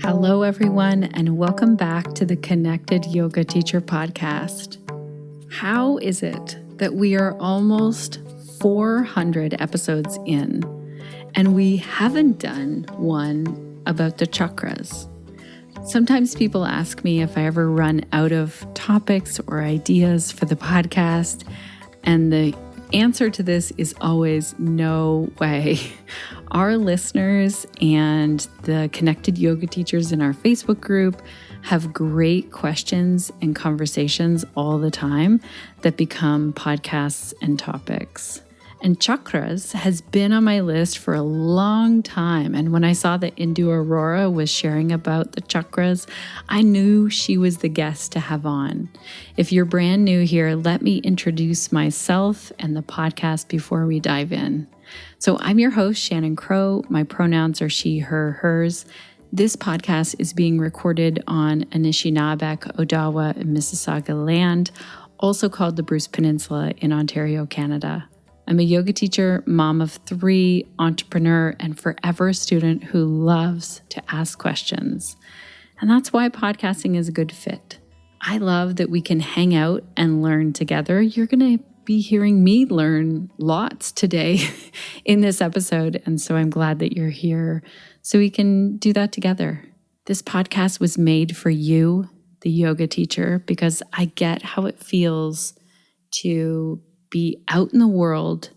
Hello, everyone, and welcome back to the Connected Yoga Teacher podcast. How is it that we are almost 400 episodes in, and we haven't done one about the chakras? Sometimes people ask me if I ever run out of topics or ideas for the podcast, and the answer to this is always no way. Our listeners and the connected yoga teachers in our Facebook group have great questions and conversations all the time that become podcasts and topics. And Chakras has been on my list for a long time. And when I saw that Indu Arora was sharing about the chakras, I knew she was the guest to have on. If you're brand new here, let me introduce myself and the podcast before we dive in. So I'm your host, Shannon Crow. My pronouns are she, her, hers. This podcast is being recorded on Anishinaabe, Odawa, and Mississauga land, also called the Bruce Peninsula in Ontario, Canada. I'm a yoga teacher, mom of 3, entrepreneur, and forever student who loves to ask questions. And that's why podcasting is a good fit. I love that we can hang out and learn together. You're going to be hearing me learn lots today in this episode, and so I'm glad that you're here so we can do that together. This podcast was made for you, the yoga teacher, because I get how it feels to be out in the world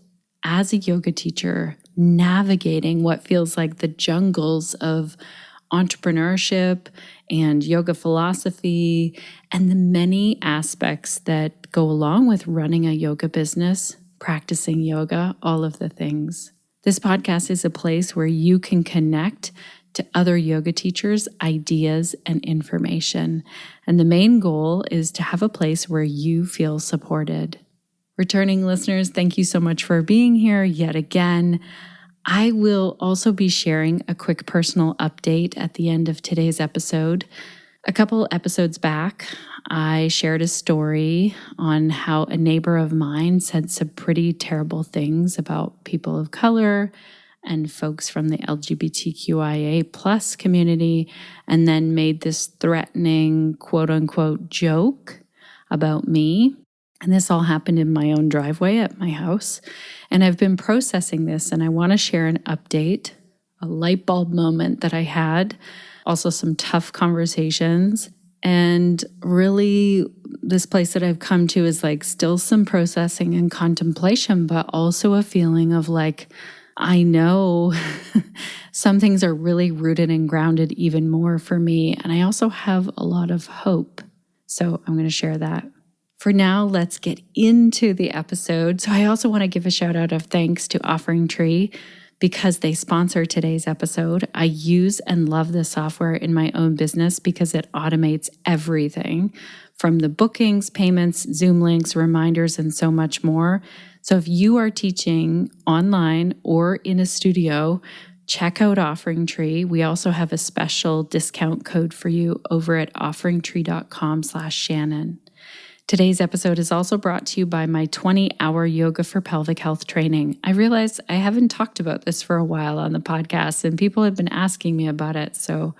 as a yoga teacher, navigating what feels like the jungles of entrepreneurship and yoga philosophy and the many aspects that go along with running a yoga business, practicing yoga, all of the things. This podcast is a place where you can connect to other yoga teachers, ideas, and information. And the main goal is to have a place where you feel supported. Returning listeners, thank you so much for being here yet again. I will also be sharing a quick personal update at the end of today's episode. A couple episodes back, I shared a story on how a neighbor of mine said some pretty terrible things about people of color and folks from the LGBTQIA plus community, and then made this threatening quote-unquote joke about me. And this all happened in my own driveway at my house. And I've been processing this, and I want to share an update, a light bulb moment that I had, also some tough conversations. And really, this place that I've come to is like still some processing and contemplation, but also a feeling of like, I know some things are really rooted and grounded even more for me. And I also have a lot of hope. So I'm going to share that. For now, let's get into the episode. So I also want to give a shout out of thanks to OfferingTree because they sponsor today's episode. I use and love this software in my own business because it automates everything from the bookings, payments, Zoom links, reminders, and so much more. So if you are teaching online or in a studio, check out OfferingTree. We also have a special discount code for you over at OfferingTree.com/Shannon. Today's episode is also brought to you by my 20-hour Yoga for Pelvic Health Training. I realize I haven't talked about this for a while on the podcast, and people have been asking me about it, so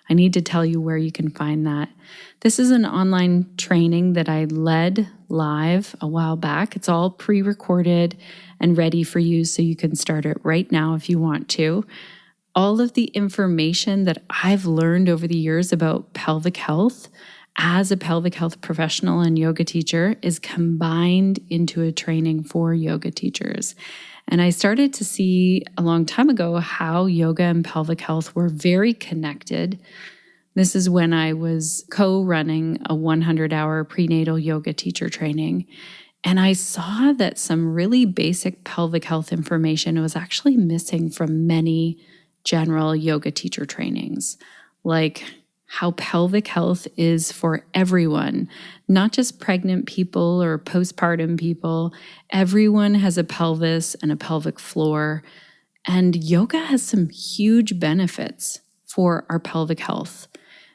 I need to tell you where you can find that. This is an online training that I led live a while back. It's all pre-recorded and ready for you, so you can start it right now if you want to. All of the information that I've learned over the years about pelvic health as a pelvic health professional and yoga teacher is combined into a training for yoga teachers. And I started to see a long time ago how yoga and pelvic health were very connected. This is when I was co-running a 100-hour prenatal yoga teacher training. And I saw that some really basic pelvic health information was actually missing from many general yoga teacher trainings, like how pelvic health is for everyone, not just pregnant people or postpartum people. Everyone has a pelvis and a pelvic floor, and yoga has some huge benefits for our pelvic health.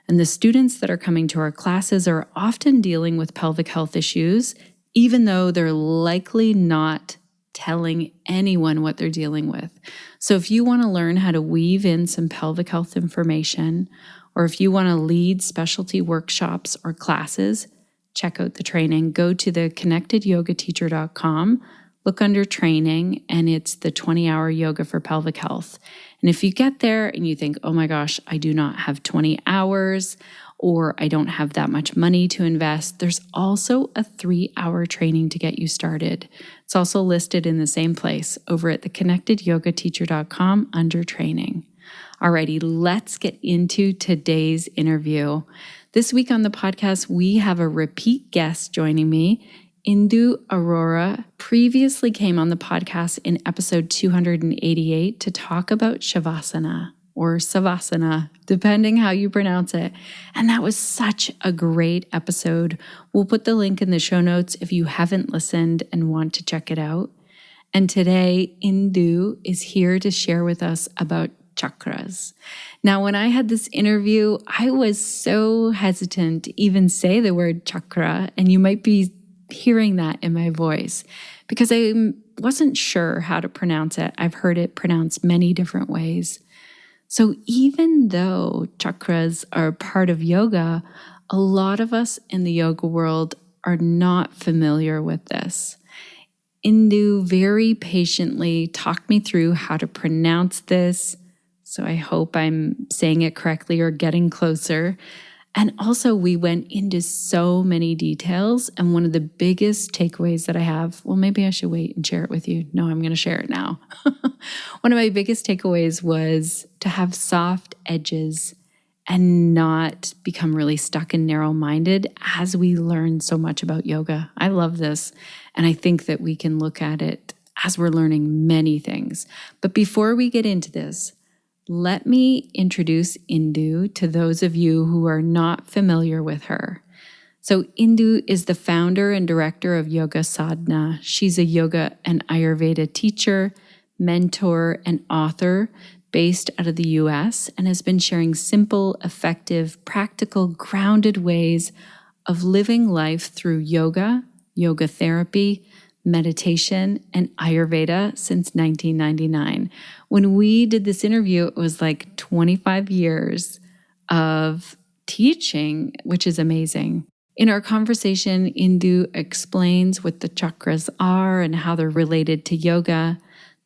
And the students that are coming to our classes are often dealing with pelvic health issues, even though they're likely not telling anyone what they're dealing with. So if you want to learn how to weave in some pelvic health information, Or if you want to lead specialty workshops or classes, check out the training. Go to the connectedyogateacher.com, look under training, and it's the 20-hour yoga for pelvic health. And if you get there and you think, oh my gosh, I do not have 20 hours, or I don't have that much money to invest, there's also a 3-hour training to get you started. It's also listed in the same place over at theconnectedyogateacher.com under training. Alrighty, let's get into today's interview. This week on the podcast, we have a repeat guest joining me. Indu Arora previously came on the podcast in episode 288 to talk about Shavasana or Savasana, depending how you pronounce it. And that was such a great episode. We'll put the link in the show notes if you haven't listened and want to check it out. And today, Indu is here to share with us about chakras. Now, when I had this interview, I was so hesitant to even say the word chakra, and you might be hearing that in my voice because I wasn't sure how to pronounce it. I've heard it pronounced many different ways. So even though chakras are part of yoga, a lot of us in the yoga world are not familiar with this. Indu very patiently talked me through how to pronounce this. So I hope I'm saying it correctly or getting closer. And also we went into so many details. And one of the biggest takeaways that I have, well, maybe I should wait and share it with you. No, I'm going to share it now. One of my biggest takeaways was to have soft edges and not become really stuck and narrow-minded as we learn so much about yoga. I love this. And I think that we can look at it as we're learning many things. But before we get into this, let me introduce Indu to those of you who are not familiar with her. So Indu is the founder and director of Yog Sadhna. She's a yoga and Ayurveda teacher, mentor, and author based out of the US and has been sharing simple, effective, practical, grounded ways of living life through yoga, yoga therapy, meditation, and Ayurveda since 1999. When we did this interview, it was like 25 years of teaching, which is amazing. In our conversation, Indu explains what the chakras are and how they're related to yoga,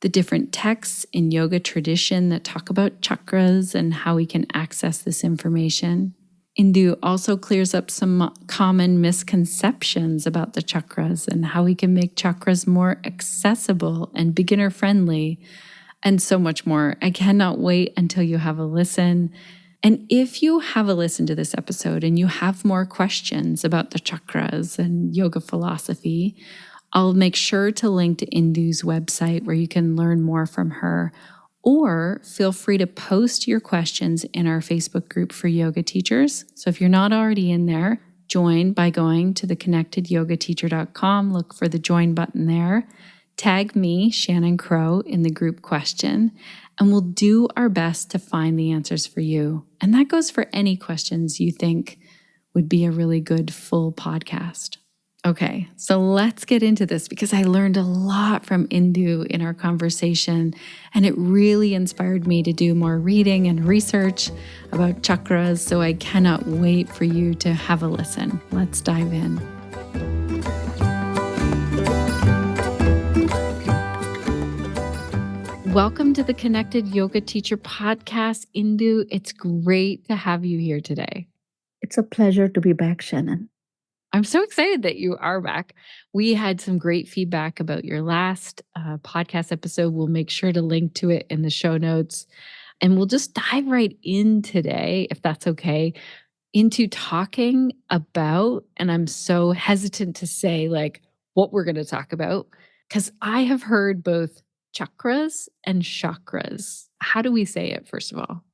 the different texts in yoga tradition that talk about chakras and how we can access this information. Indu also clears up some common misconceptions about the chakras and how we can make chakras more accessible and beginner-friendly, and so much more. I cannot wait until you have a listen. And if you have a listen to this episode and you have more questions about the chakras and yoga philosophy, I'll make sure to link to Indu's website where you can learn more from her. Or feel free to post your questions in our Facebook group for yoga teachers. So if you're not already in there, join by going to theconnectedyogateacher.com. Look for the join button there. Tag me, Shannon Crow, in the group question, and we'll do our best to find the answers for you. And that goes for any questions you think would be a really good full podcast. Okay, so let's get into this because I learned a lot from Indu in our conversation, and it really inspired me to do more reading and research about chakras, so I cannot wait for you to have a listen. Let's dive in. Welcome to the Connected Yoga Teacher podcast, Indu. It's great to have you here today. It's a pleasure to be back, Shannon. I'm so excited that you are back. We had some great feedback about your last podcast episode. We'll make sure to link to it in the show notes. And we'll just dive right in today, if that's okay, into talking about, and I'm so hesitant to say like what we're going to talk about, because I have heard both chakras and chakras. How do we say it, first of all?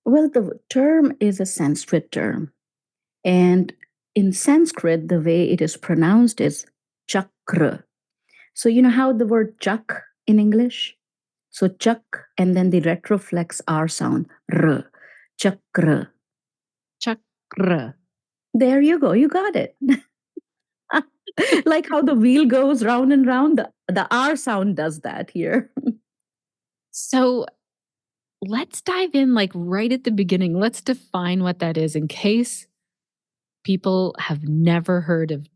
Well, the term is a Sanskrit term. And in Sanskrit, the way it is pronounced is chakra. So you know how the word chak in English? So chak and then the retroflex R sound, r, chakra. Chakra. There you go, you got it. Like how the wheel goes round and round, the R sound does that here. So let's dive in like right at the beginning. Let's define what that is in case people have never heard of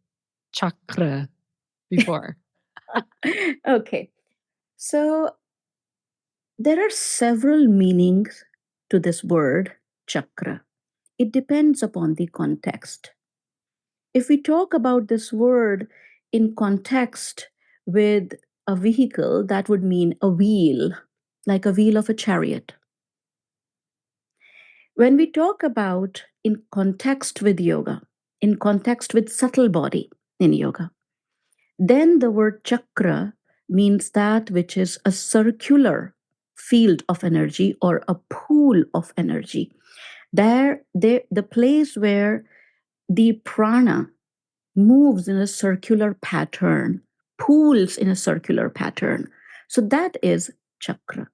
chakra before. Okay. So there are several meanings to this word chakra. It depends upon the context. If we talk about this word in context with a vehicle, that would mean a wheel, like a wheel of a chariot. When we talk about in context with yoga, in context with subtle body in yoga, then the word chakra means that which is a circular field of energy or a pool of energy. The place where the prana moves in a circular pattern, pools in a circular pattern. So that is chakra.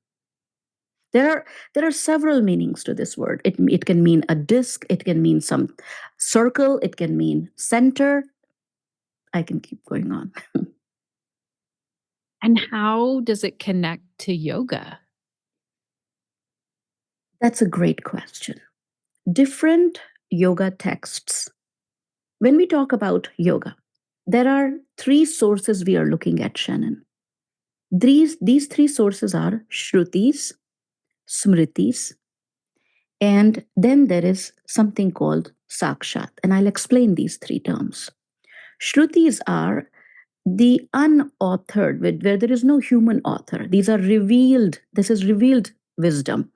There are several meanings to this word. It can mean a disc, it can mean some circle, it can mean center. I can keep going on. And how does it connect to yoga? That's a great question. Different yoga texts. When we talk about yoga, there are three sources we are looking at, Shannon. These three sources are Shrutis, Smritis, and then there is something called Sakshat. And I'll explain these three terms. Shrutis are the unauthored, where there is no human author. These are revealed, this is revealed wisdom.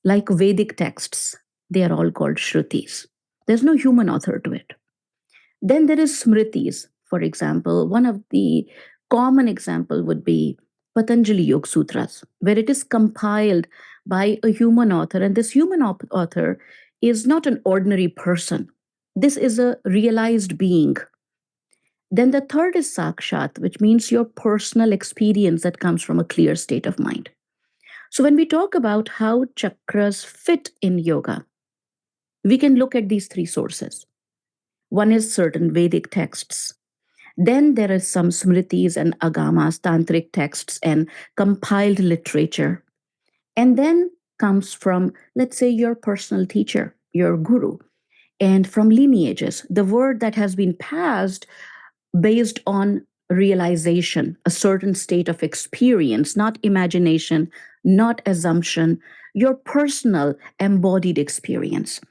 Like Vedic texts, they are all called Shrutis. There's no human author to it. Then there is Smritis. For example, one of the common example would be Patanjali Yoga Sutras, where it is compiled by a human author. And this human author is not an ordinary person. This is a realized being. Then the third is Sakshat, which means your personal experience that comes from a clear state of mind. So when we talk about how chakras fit in yoga, we can look at these three sources. One is certain Vedic texts. Then there is some smritis and agamas, tantric texts, and compiled literature. And then comes from, let's say, your personal teacher, your guru, and from lineages, the word that has been passed based on realization, a certain state of experience, not imagination, not assumption, your personal embodied experience.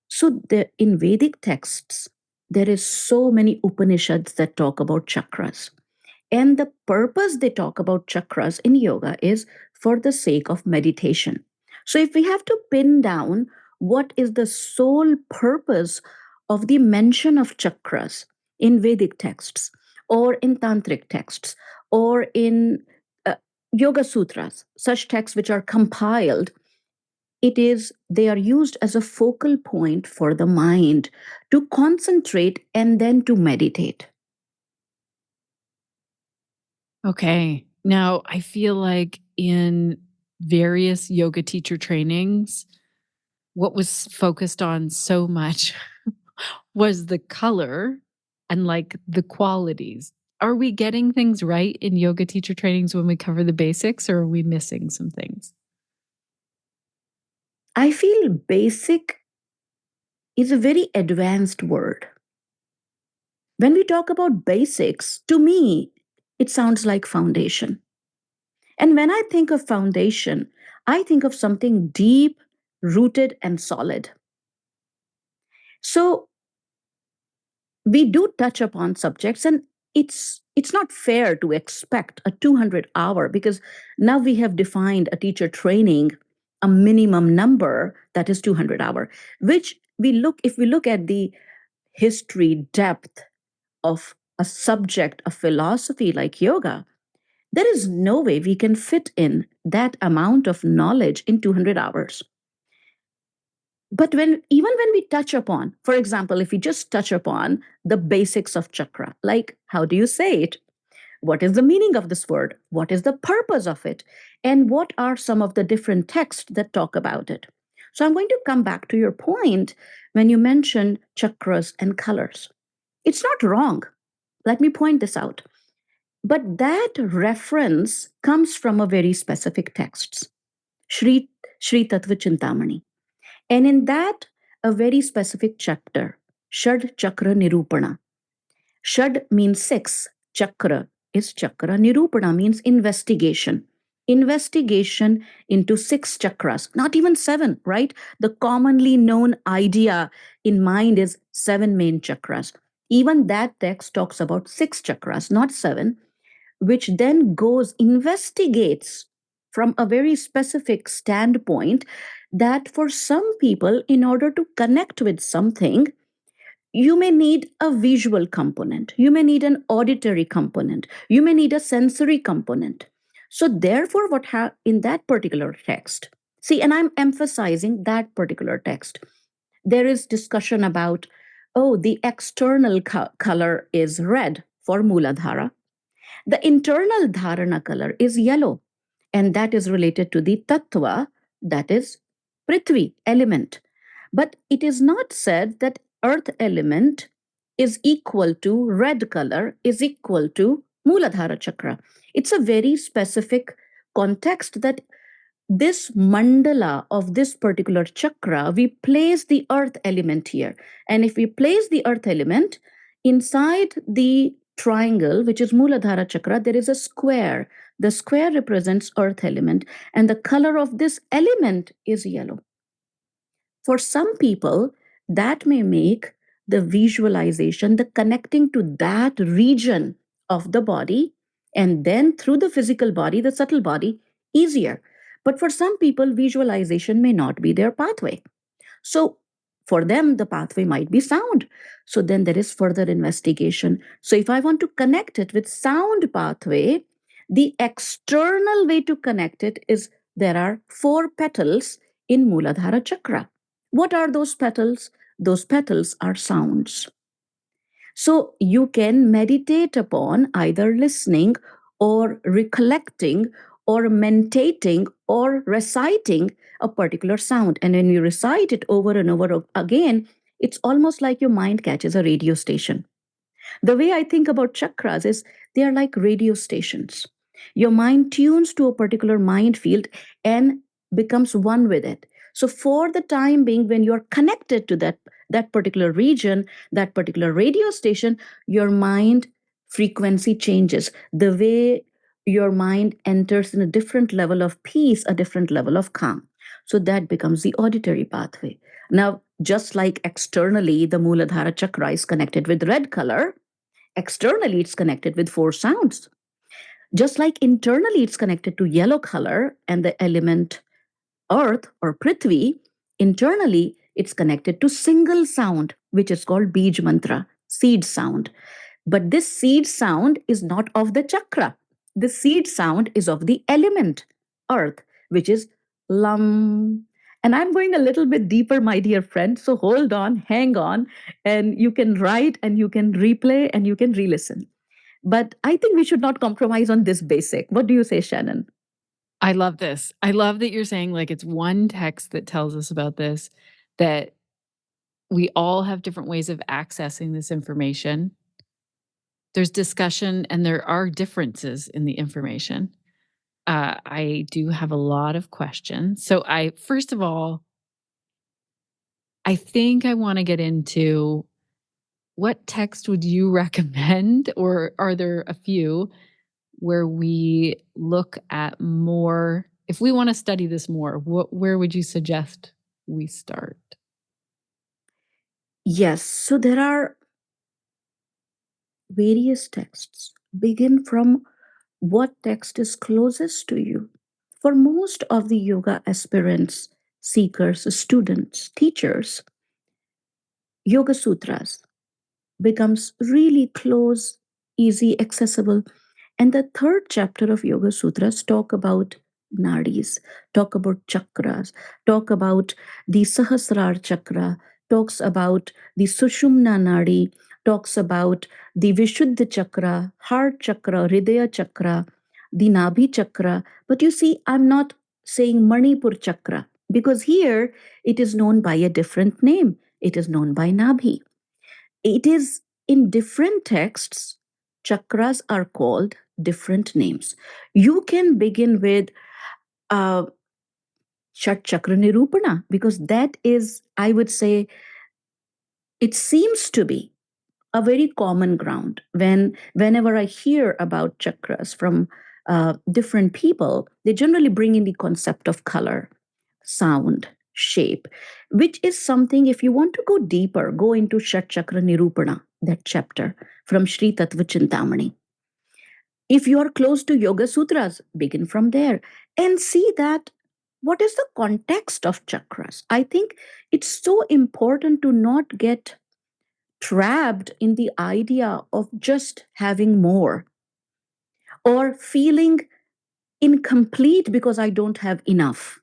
So in Vedic texts, there is so many Upanishads that talk about chakras. And the purpose they talk about chakras in yoga is for the sake of meditation. So if we have to pin down what is the sole purpose of the mention of chakras in Vedic texts or in Tantric texts or in Yoga Sutras, such texts which are compiled, they are used as a focal point for the mind to concentrate and then to meditate. Okay. Now, I feel like in various yoga teacher trainings, what was focused on so much was the color and like the qualities. Are we getting things right in yoga teacher trainings when we cover the basics, or are we missing some things? I feel basic is a very advanced word. When we talk about basics, to me, it sounds like foundation. And when I think of foundation, I think of something deep, rooted, and solid. So we do touch upon subjects, and it's not fair to expect a 200-hour, because now we have defined a teacher training a minimum number that is 200-hour, which if we look at the history depth of a subject of philosophy like yoga, there is no way we can fit in that amount of knowledge in 200 hours. But even when we touch upon, for example, if we just touch upon the basics of chakra, like how do you say it? What is the meaning of this word? What is the purpose of it? And what are some of the different texts that talk about it? So I'm going to come back to your point when you mentioned chakras and colors. It's not wrong. Let me point this out. But that reference comes from a very specific text. Shri, Shri Tattva Chintamani. And in that, a very specific chapter, Shad Chakra Nirupana. Shad means six, Chakra is Chakra, Nirupana means investigation. Investigation into six chakras, not even seven, right? The commonly known idea in mind is seven main chakras. Even that text talks about six chakras, not seven, which then goes, investigates from a very specific standpoint that for some people, in order to connect with something, you may need a visual component, you may need an auditory component, you may need a sensory component. So, therefore, in that particular text, see, and I'm emphasizing that particular text, there is discussion about, oh, the external color is red for Muladhara, the internal dharana color is yellow, and that is related to the tattva, that is Prithvi element. But it is not said that earth element is equal to red color, is equal to Muladhara chakra. It's a very specific context that this mandala of this particular chakra, we place the earth element here. And if we place the earth element inside the triangle, which is Muladhara chakra, there is a square. The square represents earth element, and the color of this element is yellow. For some people, that may make the visualization, the connecting to that region of the body, and then through the physical body, the subtle body, easier. But for some people, visualization may not be their pathway. So for them, the pathway might be sound. So then there is further investigation. So if I want to connect it with sound pathway, the external way to connect it is there are four petals in Muladhara chakra. What are those petals? Those petals are sounds. So you can meditate upon either listening or recollecting or mentating or reciting a particular sound. And when you recite it over and over again, it's almost like your mind catches a radio station. The way I think about chakras is they are like radio stations. Your mind tunes to a particular mind field and becomes one with it. So, for the time being, when you're connected to that particular region, that particular radio station, your mind frequency changes. The way your mind enters in a different level of peace, a different level of calm. So, that becomes the auditory pathway. Now, just like externally, the Muladhara chakra is connected with red color, externally it's connected with four sounds. Just like internally it's connected to yellow color and the element earth or Prithvi, internally it's connected to single sound, which is called Bij Mantra, seed sound. But this seed sound is not of the chakra. The seed sound is of the element earth, which is Lam. And I'm going a little bit deeper, my dear friend. So hold on, hang on, and you can write and you can replay and you can re listen. But I think we should not compromise on this basic. What do you say, Shannon? I love this. I love that you're saying like it's one text that tells us about this, that we all have different ways of accessing this information. There's discussion and there are differences in the information. I do have a lot of questions. So first of all, I think I want to get into what text would you recommend, or are there a few where we look at more? If we want to study this more, where would you suggest we start? Yes. So there are various texts. Begin from what text is closest to you. For most of the yoga aspirants, seekers, students, teachers, Yoga Sutras becomes really close, easy, accessible. And the third chapter of Yoga Sutras talk about nadis, talk about chakras, talk about the Sahasrar chakra, talks about the Sushumna nadi, talks about the Vishuddha chakra, heart chakra, Hridaya chakra, the Nabhi chakra. But you see, I'm not saying Manipur chakra because here it is known by a different name. It is known by Nabhi. It is in different texts, chakras are called different names. You can begin with uh, Shat Chakra Nirupana, because that is, I would say, it seems to be a very common ground. Whenever I hear about chakras from different people, they generally bring in the concept of color, sound, shape, which is something, if you want to go deeper, go into Shat Chakra Nirupana, that chapter from Sri Tattva Chintamani. If you are close to Yoga Sutras, begin from there and see that what is the context of chakras. I think it's so important to not get trapped in the idea of just having more or feeling incomplete because I don't have enough.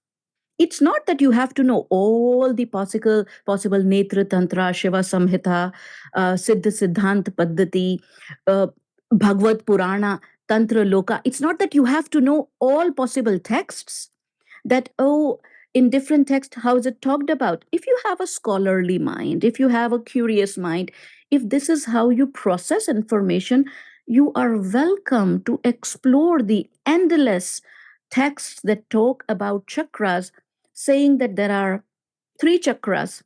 It's not that you have to know all the possible Netra Tantra, Shiva Samhita, Siddha Siddhant Paddhati, Bhagavad Purana, Tantra Loka. It's not that you have to know all possible texts that, oh, in different texts, how is it talked about? If you have a scholarly mind, if you have a curious mind, if this is how you process information, you are welcome to explore the endless texts that talk about chakras, saying that there are three chakras.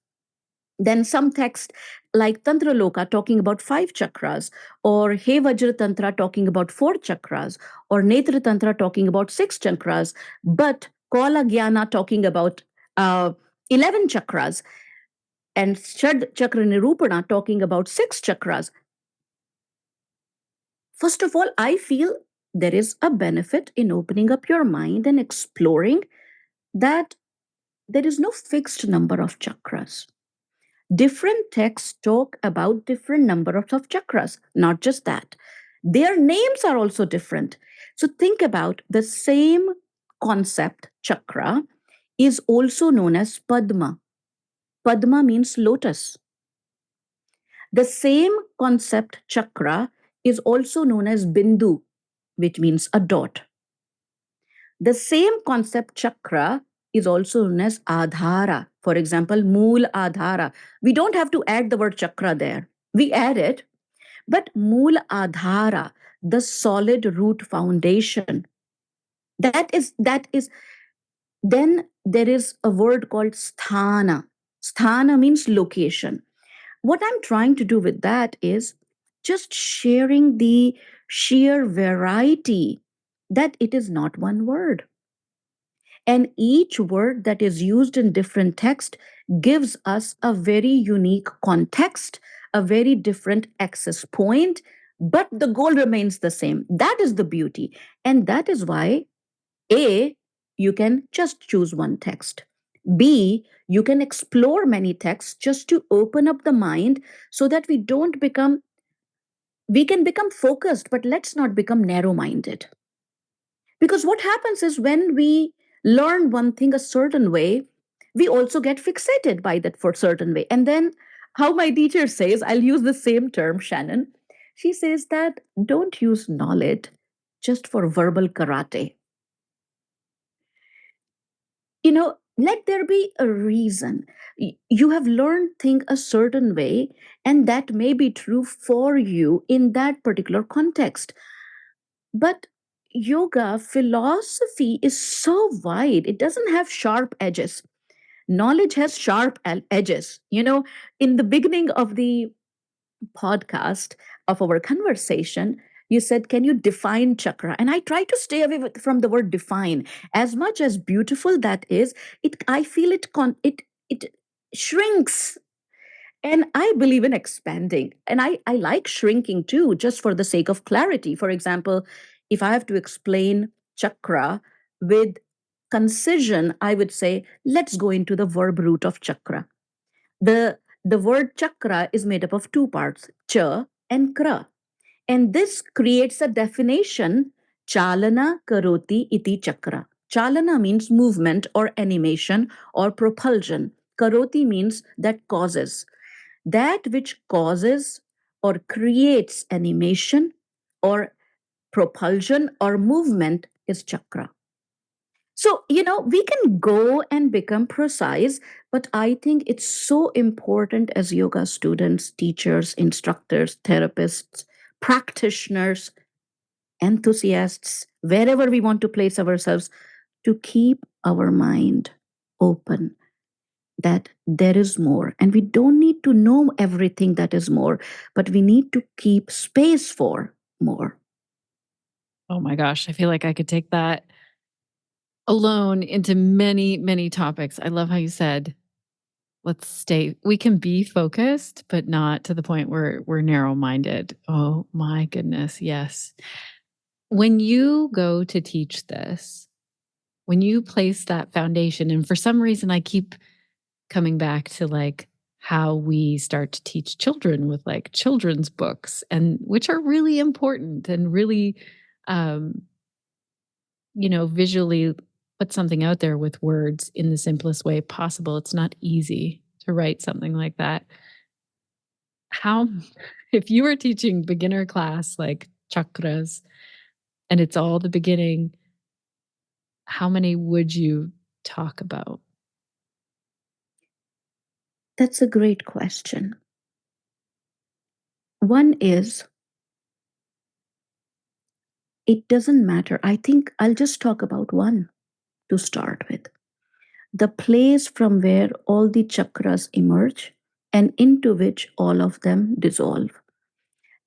Then some text like Tantra Loka talking about five chakras, or He Vajra Tantra talking about four chakras, or Netra Tantra talking about six chakras, but Kola Gyana talking about 11 chakras, and Shad Chakra Nirupana talking about six chakras. First of all, I feel there is a benefit in opening up your mind and exploring that there is no fixed number of chakras. Different texts talk about different numbers of chakras. Not just that, their names are also different. So think about the same concept. Chakra is also known as Padma. Padma means lotus. The same concept chakra is also known as Bindu, which means a dot. The same concept chakra is also known as Adhara. For example, Mool Adhara. We don't have to add the word chakra there. We add it, but Mool Adhara, the solid root foundation. That is. Then there is a word called Sthana. Sthana means location. What I'm trying to do with that is just sharing the sheer variety that it is not one word. And each word that is used in different text gives us a very unique context, a very different access point, but the goal remains the same. That is the beauty. And that is why A, you can just choose one text. B, you can explore many texts just to open up the mind so that we can become focused, but let's not become narrow minded. Because what happens is when we learn one thing a certain way, we also get fixated by that for certain way. And then how my teacher says, I'll use the same term, Shannon. She says that don't use knowledge just for verbal karate. Let there be a reason. You have learned thing a certain way, and that may be true for you in that particular context. But yoga philosophy is so wide, it doesn't have sharp edges. Knowledge has sharp edges. In the beginning of the podcast, of our conversation, you said, can you define chakra? And I try to stay away from the word define. As much as beautiful that is, I feel it shrinks. And I believe in expanding. And I like shrinking too, just for the sake of clarity. For example, if I have to explain chakra with concision, I would say, let's go into the verb root of chakra. The word chakra is made up of two parts, cha and kra. And this creates a definition, chalana karoti iti chakra. Chalana means movement or animation or propulsion. Karoti means that causes. That which causes or creates animation or propulsion or movement is chakra. So, we can go and become precise, but I think it's so important as yoga students, teachers, instructors, therapists, practitioners, enthusiasts, wherever we want to place ourselves, to keep our mind open, that there is more. And we don't need to know everything that is more, but we need to keep space for more. Oh my gosh, I feel like I could take that alone into many, many topics. I love how you said, we can be focused, but not to the point where we're narrow minded. Oh my goodness. Yes. When you go to teach this, when you place that foundation, and for some reason, I keep coming back to like how we start to teach children with like children's books, and which are really important and really, um, visually put something out there with words in the simplest way possible. It's not easy to write something like that. How, if you were teaching beginner class like chakras and it's all the beginning, how many would you talk about? That's a great question. One is, it doesn't matter. I think I'll just talk about one to start with. The place from where all the chakras emerge and into which all of them dissolve.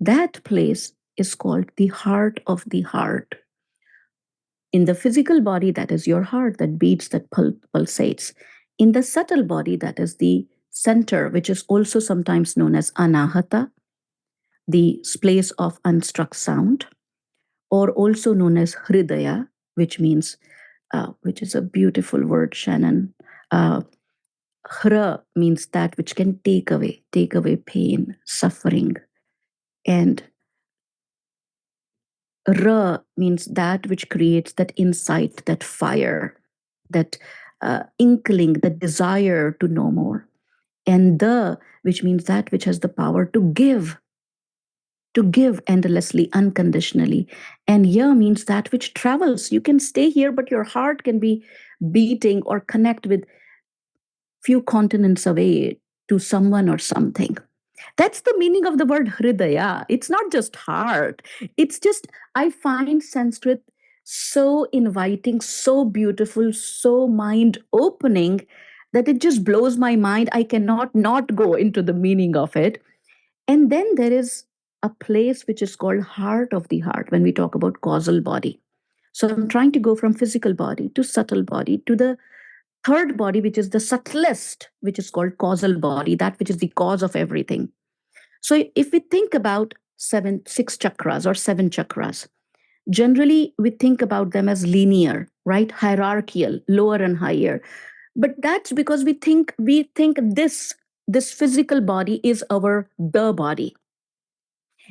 That place is called the heart of the heart. In the physical body, that is your heart that beats, that pulsates. In the subtle body, that is the center, which is also sometimes known as anahata, the place of unstruck sound, or also known as hridaya, which means, which is a beautiful word, Shannon. Hra means that which can take away pain, suffering. And Ra means that which creates that insight, that fire, that inkling, that desire to know more. And the, which means that which has the power to give endlessly, unconditionally. And ya means that which travels. You can stay here, but your heart can be beating or connect with few continents away to someone or something. That's the meaning of the word hridaya. It's not just heart. It's just, I find Sanskrit so inviting, so beautiful, so mind opening that it just blows my mind. I cannot not go into the meaning of it. And then there is a place which is called heart of the heart when we talk about causal body. So I'm trying to go from physical body to subtle body to the third body, which is the subtlest, which is called causal body, that which is the cause of everything. So if we think about six chakras or seven chakras, generally we think about them as linear, right? Hierarchical, lower and higher. But that's because we think this physical body is our the body.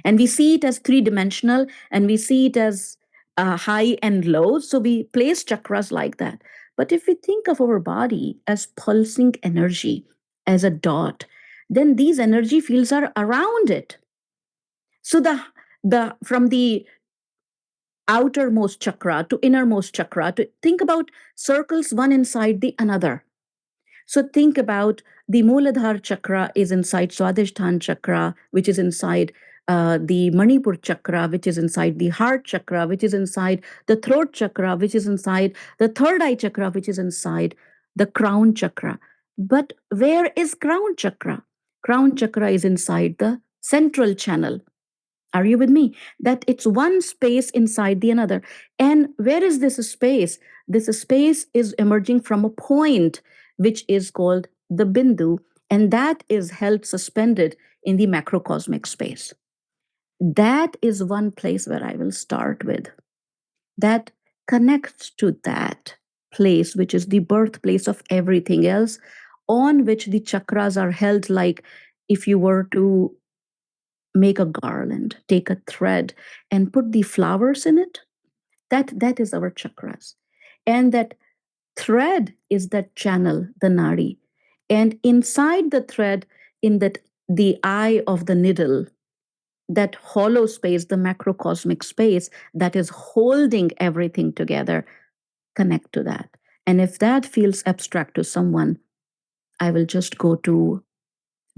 And we see it as three-dimensional, and we see it as high and low. So we place chakras like that. But if we think of our body as pulsing energy, as a dot, then these energy fields are around it. So the from the outermost chakra to innermost chakra, to think about circles one inside the another. So think about the Mooladhara chakra is inside Swadhisthana chakra, which is inside the Manipur chakra, which is inside the heart chakra, which is inside the throat chakra, which is inside the third eye chakra, which is inside the crown chakra. But where is crown chakra? Crown chakra is inside the central channel. Are you with me? That it's one space inside the another. And where is this space? This space is emerging from a point which is called the bindu, and that is held suspended in the macrocosmic space. That is one place where I will start with. That connects to that place, which is the birthplace of everything else, on which the chakras are held. Like if you were to make a garland, take a thread, and put the flowers in it, that is our chakras. And that thread is that channel, the nadi. And inside the thread, in that the eye of the needle, that hollow space, the macrocosmic space that is holding everything together, connect to that. And if that feels abstract to someone, I will just go to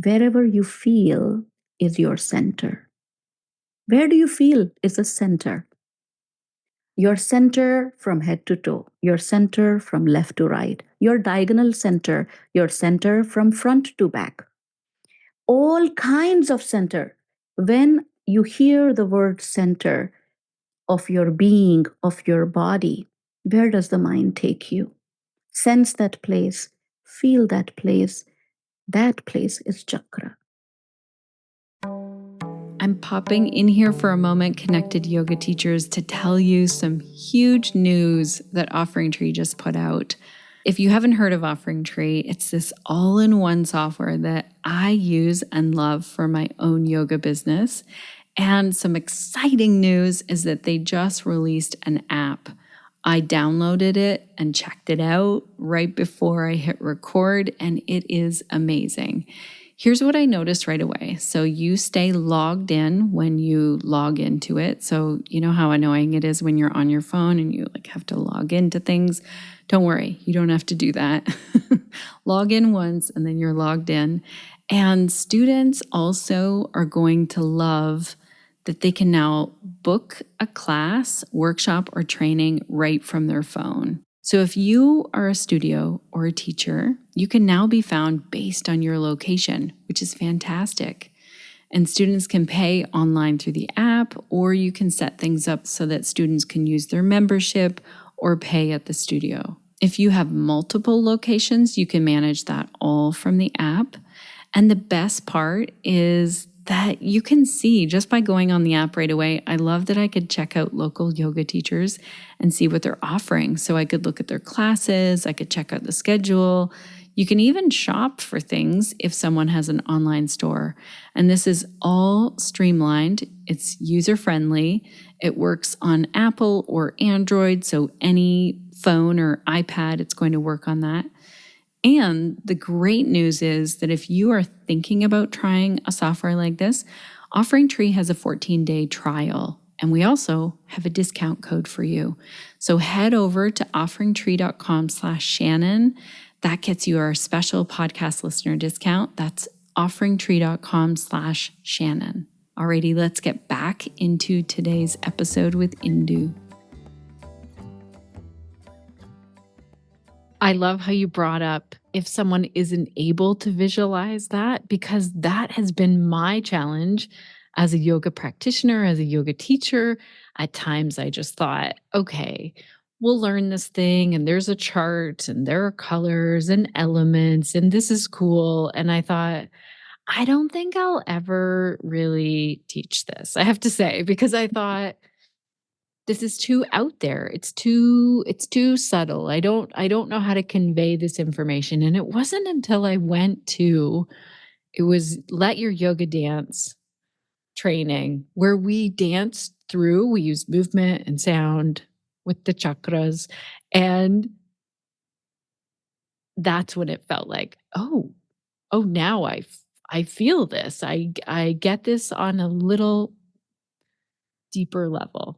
wherever you feel is your center. Where do you feel is the center? your center from head to toe, your center from left to right, your diagonal center, your center from front to back. All kinds of center. When you hear the word center of your being, of your body, where does the mind take you? Sense that place, feel that place. That place is chakra. I'm popping in here for a moment, connected yoga teachers, to tell you some huge news that OfferingTree just put out. If you haven't heard of OfferingTree, it's this all-in-one software that I use and love for my own yoga business. And some exciting news is that they just released an app. I downloaded it and checked it out right before I hit record, and it is amazing. Here's what I noticed right away. So you stay logged in when you log into it. So you know how annoying it is when you're on your phone and you have to log into things. Don't worry, you don't have to do that. Log in once and then you're logged in. And students also are going to love that they can now book a class, workshop, or training right from their phone. So if you are a studio or a teacher, you can now be found based on your location, which is fantastic. And students can pay online through the app, or you can set things up so that students can use their membership or pay at the studio. If you have multiple locations, you can manage that all from the app. And the best part is that you can see just by going on the app right away. I love that I could check out local yoga teachers and see what they're offering. So I could look at their classes, I could check out the schedule. You can even shop for things if someone has an online store. And this is all streamlined. It's user-friendly. It works on Apple or Android, so any phone or iPad, it's going to work on that. And the great news is that if you are thinking about trying a software like this, OfferingTree has a 14-day trial. And we also have a discount code for you. So head over to OfferingTree.com/Shannon. That gets you our special podcast listener discount. That's OfferingTree.com/Shannon. Alrighty, let's get back into today's episode with Indu. I love how you brought up if someone isn't able to visualize that, because that has been my challenge as a yoga practitioner, as a yoga teacher. At times I just thought, okay, we'll learn this thing and there's a chart and there are colors and elements and this is cool. And I thought, I don't think I'll ever really teach this, I have to say, because I thought, this is too out there. It's too subtle. I don't know how to convey this information. And it wasn't until I went to, it was Let Your Yoga Dance training, where we danced through, we used movement and sound with the chakras. And that's when it felt like, oh, now I feel this. I get this on a little deeper level.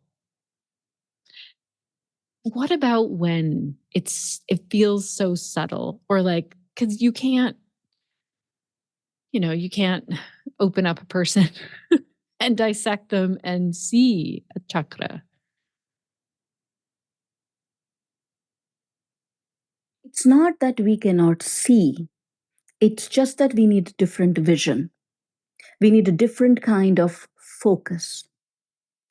What about when it feels so subtle, or because you can't open up a person and dissect them and see a chakra? It's not that we cannot see, it's just that we need different vision. We need a different kind of focus.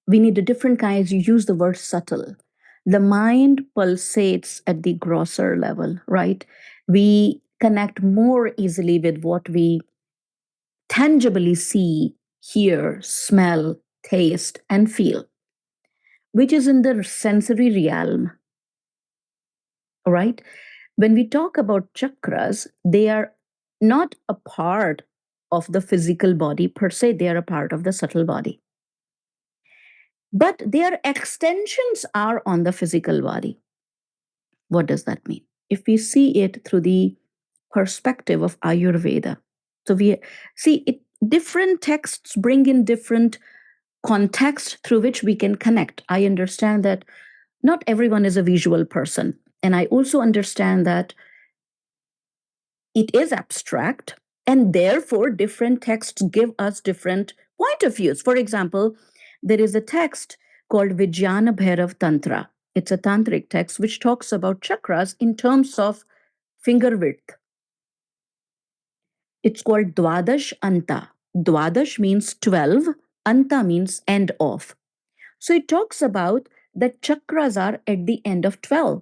We need a different kind, you use the word subtle. The mind pulsates at the grosser level, right? We connect more easily with what we tangibly see, hear, smell, taste, and feel, which is in the sensory realm, right? When we talk about chakras, they are not a part of the physical body per se, they are a part of the subtle body. But their extensions are on the physical body. What does that mean? If we see it through the perspective of Ayurveda, so we see it, different texts bring in different context through which we can connect. I understand that not everyone is a visual person. And I also understand that it is abstract, and therefore different texts give us different point of views. For example, there is a text called Vijnana Bhairav Tantra. It's a tantric text which talks about chakras in terms of finger width. It's called Dwadash Anta. Dwadash means 12, Anta means end of. So it talks about that chakras are at the end of 12.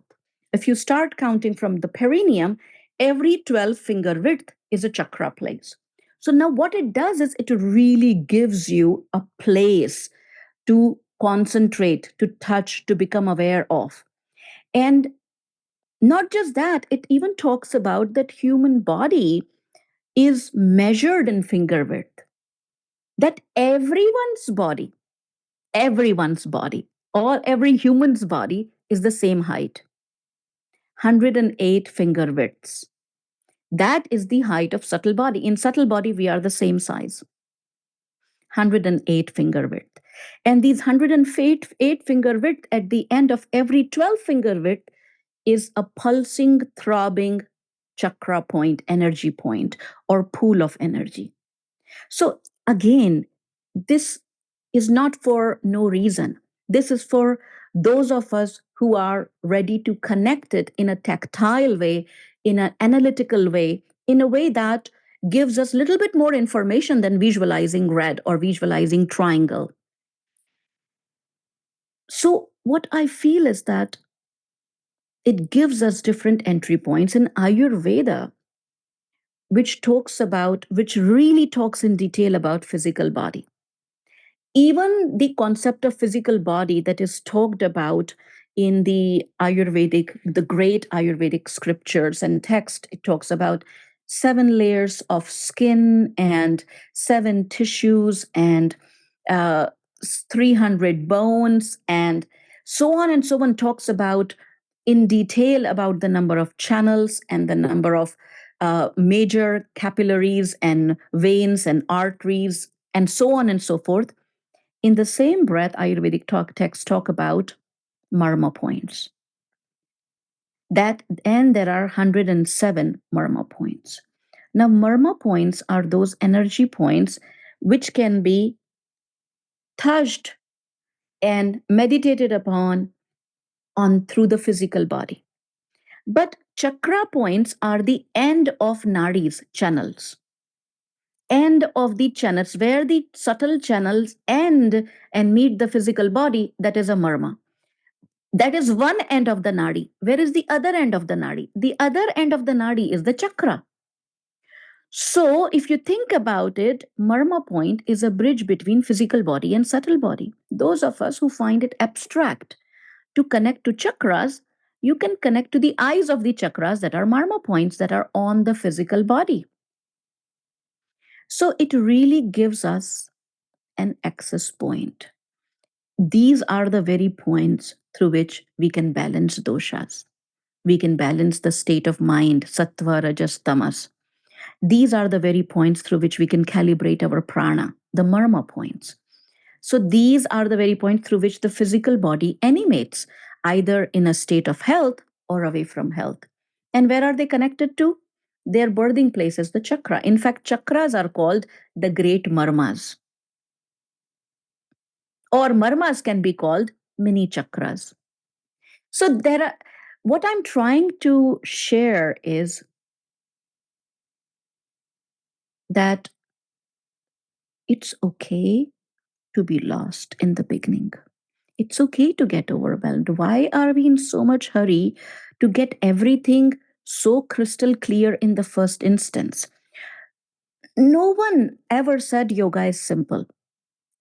If you start counting from the perineum, every 12 finger width is a chakra place. So now what it does is it really gives you a place to concentrate, to touch, to become aware of. And not just that, it even talks about that human body is measured in finger width. That everyone's body, or every human's body is the same height, 108 finger widths. That is the height of subtle body. In subtle body, we are the same size, 108 finger width. And these 108 finger width at the end of every 12 finger width is a pulsing, throbbing chakra point, energy point, or pool of energy. So again, this is not for no reason. This is for those of us who are ready to connect it in a tactile way, in an analytical way, in a way that gives us a little bit more information than visualizing red or visualizing triangle. So, what I feel is that it gives us different entry points in Ayurveda, which really talks in detail about physical body. Even the concept of physical body that is talked about in the great Ayurvedic scriptures and text, it talks about 7 layers of skin and 7 tissues and uh, 300 bones and so on and so on, talks about in detail about the number of channels and the number of major capillaries and veins and arteries and so on and so forth. In the same breath, Ayurvedic texts talk about marma points. And there are 107 marma points. Now, marma points are those energy points which can be touched and meditated upon on through the physical body. But chakra points are the end of nadis, channels. End of the channels, where the subtle channels end and meet the physical body, that is a marma. That is one end of the nadi. Where is the other end of the nadi? The other end of the nadi is the chakra. So, if you think about it, marma point is a bridge between physical body and subtle body. Those of us who find it abstract to connect to chakras, you can connect to the eyes of the chakras that are marma points that are on the physical body. So, it really gives us an access point. These are the very points through which we can balance doshas. We can balance the state of mind, sattva, rajas, tamas. These are the very points through which we can calibrate our prana, the marma points. So these are the very points through which the physical body animates, either in a state of health or away from health. And where are they connected to? Their birthing place is the chakra. In fact, chakras are called the great marmas. Or marmas can be called mini chakras. So what I'm trying to share is that it's okay to be lost in the beginning. It's okay to get overwhelmed. Why are we in so much hurry to get everything so crystal clear in the first instance? No one ever said yoga is simple,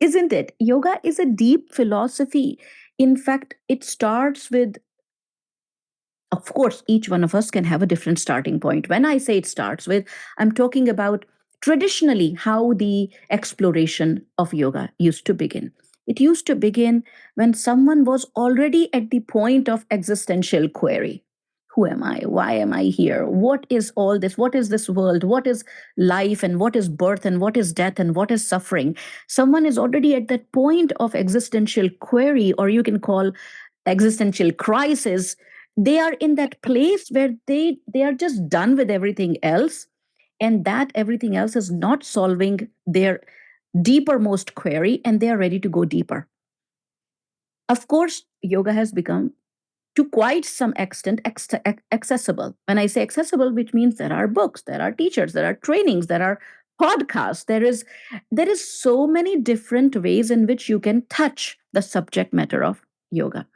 isn't it? Yoga is a deep philosophy. In fact, it starts with, of course, each one of us can have a different starting point. When I say it starts with, I'm talking about traditionally how the exploration of yoga used to begin. It used to begin when someone was already at the point of existential query. Who am I? Why am I here? What is all this? What is this world? What is life? And what is birth? And what is death? And what is suffering? Someone is already at that point of existential query, or you can call existential crisis. They are in that place where they are just done with everything else, and that everything else is not solving their deepermost query, and they are ready to go deeper. Of course, yoga has become to quite some extent accessible. When I say accessible, which means there are books, there are teachers, there are trainings, there are podcasts, there is so many different ways in which you can touch the subject matter of yoga.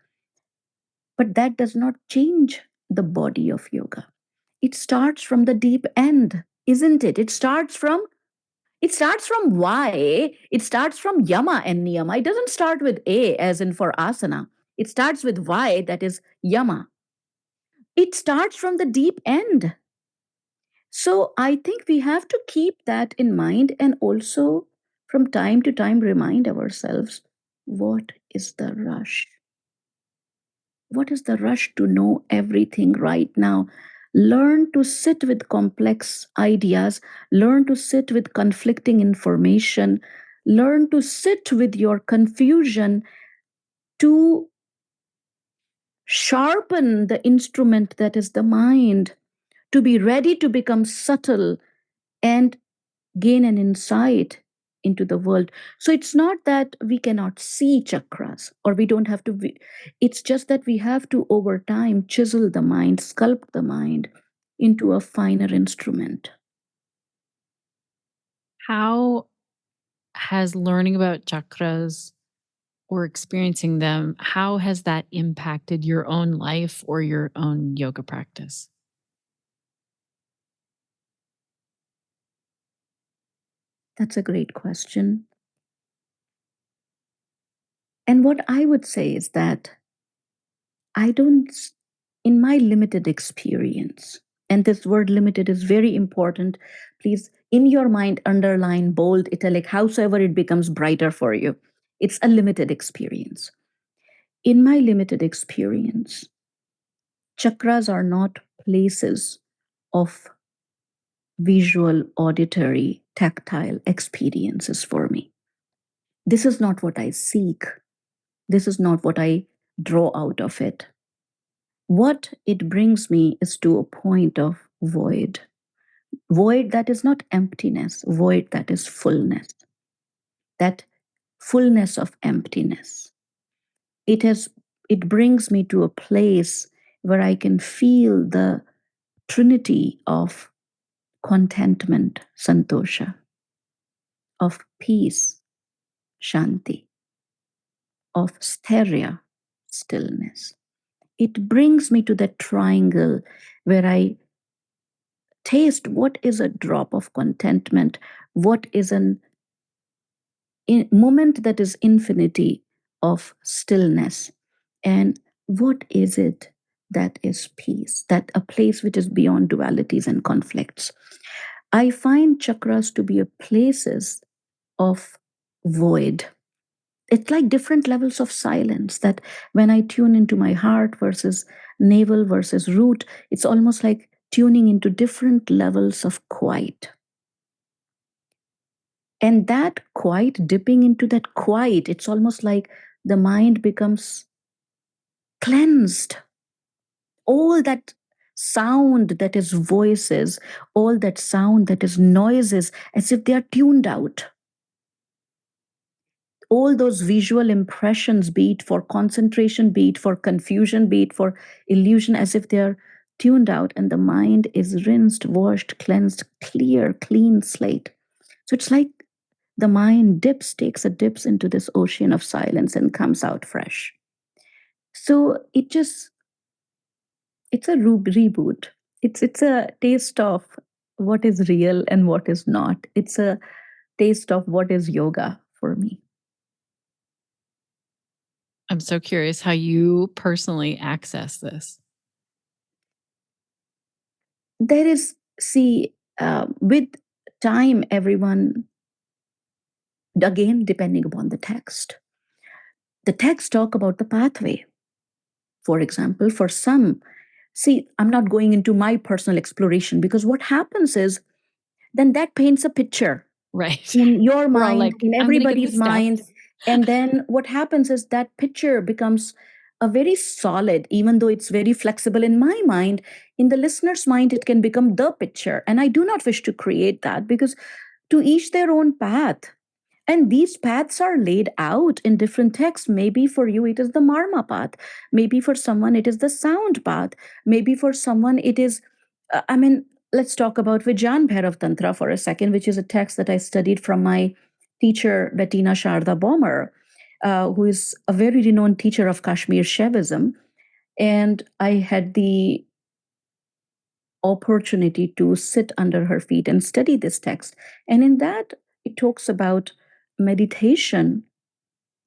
But that does not change the body of yoga. It starts from the deep end, isn't it? It starts from why. It starts from yama and niyama. It doesn't start with A as in for asana. It starts with Y, that is yama. It starts from the deep end. So I think we have to keep that in mind and also from time to time remind ourselves, what is the rush? What is the rush to know everything right now? Learn to sit with complex ideas, learn to sit with conflicting information, learn to sit with your confusion, to sharpen the instrument that is the mind, to be ready to become subtle and gain an insight into the world. So it's not that we cannot see chakras or we don't have to it's just that we have to over time chisel the mind, sculpt the mind into a finer instrument. How has learning about chakras or experiencing them, how has that impacted your own life or your own yoga practice? That's a great question. And what I would say is that I don't, in my limited experience, and this word limited is very important. Please, in your mind, underline, bold, italic, howsoever it becomes brighter for you. It's a limited experience. In my limited experience, chakras are not places of visual, auditory, tactile experiences for me. This is not what I seek. This is not what I draw out of it. What it brings me is to a point of void. Void that is not emptiness, void that is fullness. That fullness of emptiness. It brings me to a place where I can feel the trinity of contentment, santosha, of peace, shanti, of sterya, stillness. It brings me to that triangle where I taste what is a drop of contentment, what is an moment that is infinity of stillness, and what is it that is peace, that a place which is beyond dualities and conflicts. I find chakras to be a places of void. It's like different levels of silence, that when I tune into my heart versus navel versus root, it's almost like tuning into different levels of quiet. And that quiet, dipping into that quiet, it's almost like the mind becomes cleansed. All that sound that is voices, all that sound that is noises, as if they are tuned out. All those visual impressions, be it for concentration, be it for confusion, be it for illusion, as if they're tuned out, and the mind is rinsed, washed, cleansed, clear, clean slate. So it's like the mind takes a dips into this ocean of silence and comes out fresh. So it's a reboot. It's a taste of what is real and what is not. It's a taste of what is yoga for me. I'm so curious how you personally access this. There is, see, with time, everyone, again, depending upon the text talk about the pathway. For example, for some, see, I'm not going into my personal exploration, because what happens is then that paints a picture Right. in your We're all mind, like, in I'm gonna get everybody's the mind. steps. And then what happens is that picture becomes a very solid, even though it's very flexible in my mind, in the listener's mind, it can become the picture. And I do not wish to create that, because to each their own path. And these paths are laid out in different texts. Maybe for you, it is the Marma path. Maybe for someone, it is the sound path. Maybe for someone, it is, let's talk about Vijnan Bhairav Tantra for a second, which is a text that I studied from my teacher, Bettina Sharda Bommer, who is a very renowned teacher of Kashmir Shaivism. And I had the opportunity to sit under her feet and study this text. And in that, it talks about meditation.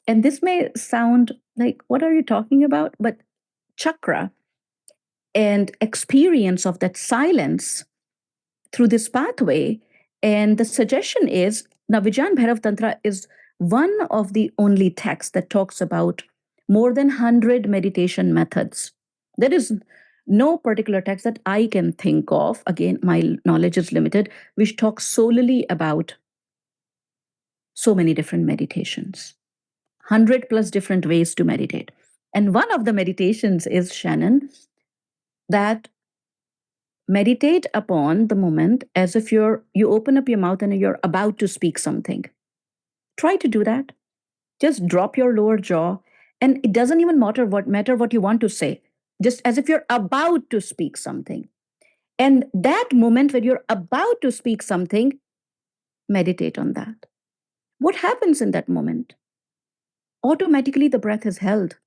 And this may sound like, what are you talking about? But chakra and experience of that silence through this pathway. And the suggestion is now, Vijnan Bhairav Tantra is one of the only texts that talks about more than 100 meditation methods. There is no particular text that I can think of, again, my knowledge is limited, which talks solely about so many different meditations, 100 plus different ways to meditate. And one of the meditations is, Shannon, that meditate upon the moment as if you open up your mouth and you're about to speak something. Try to do that. Just drop your lower jaw, and it doesn't even matter what you want to say. Just as if you're about to speak something. And that moment when you're about to speak something, meditate on that. What happens in that moment? Automatically the breath is held.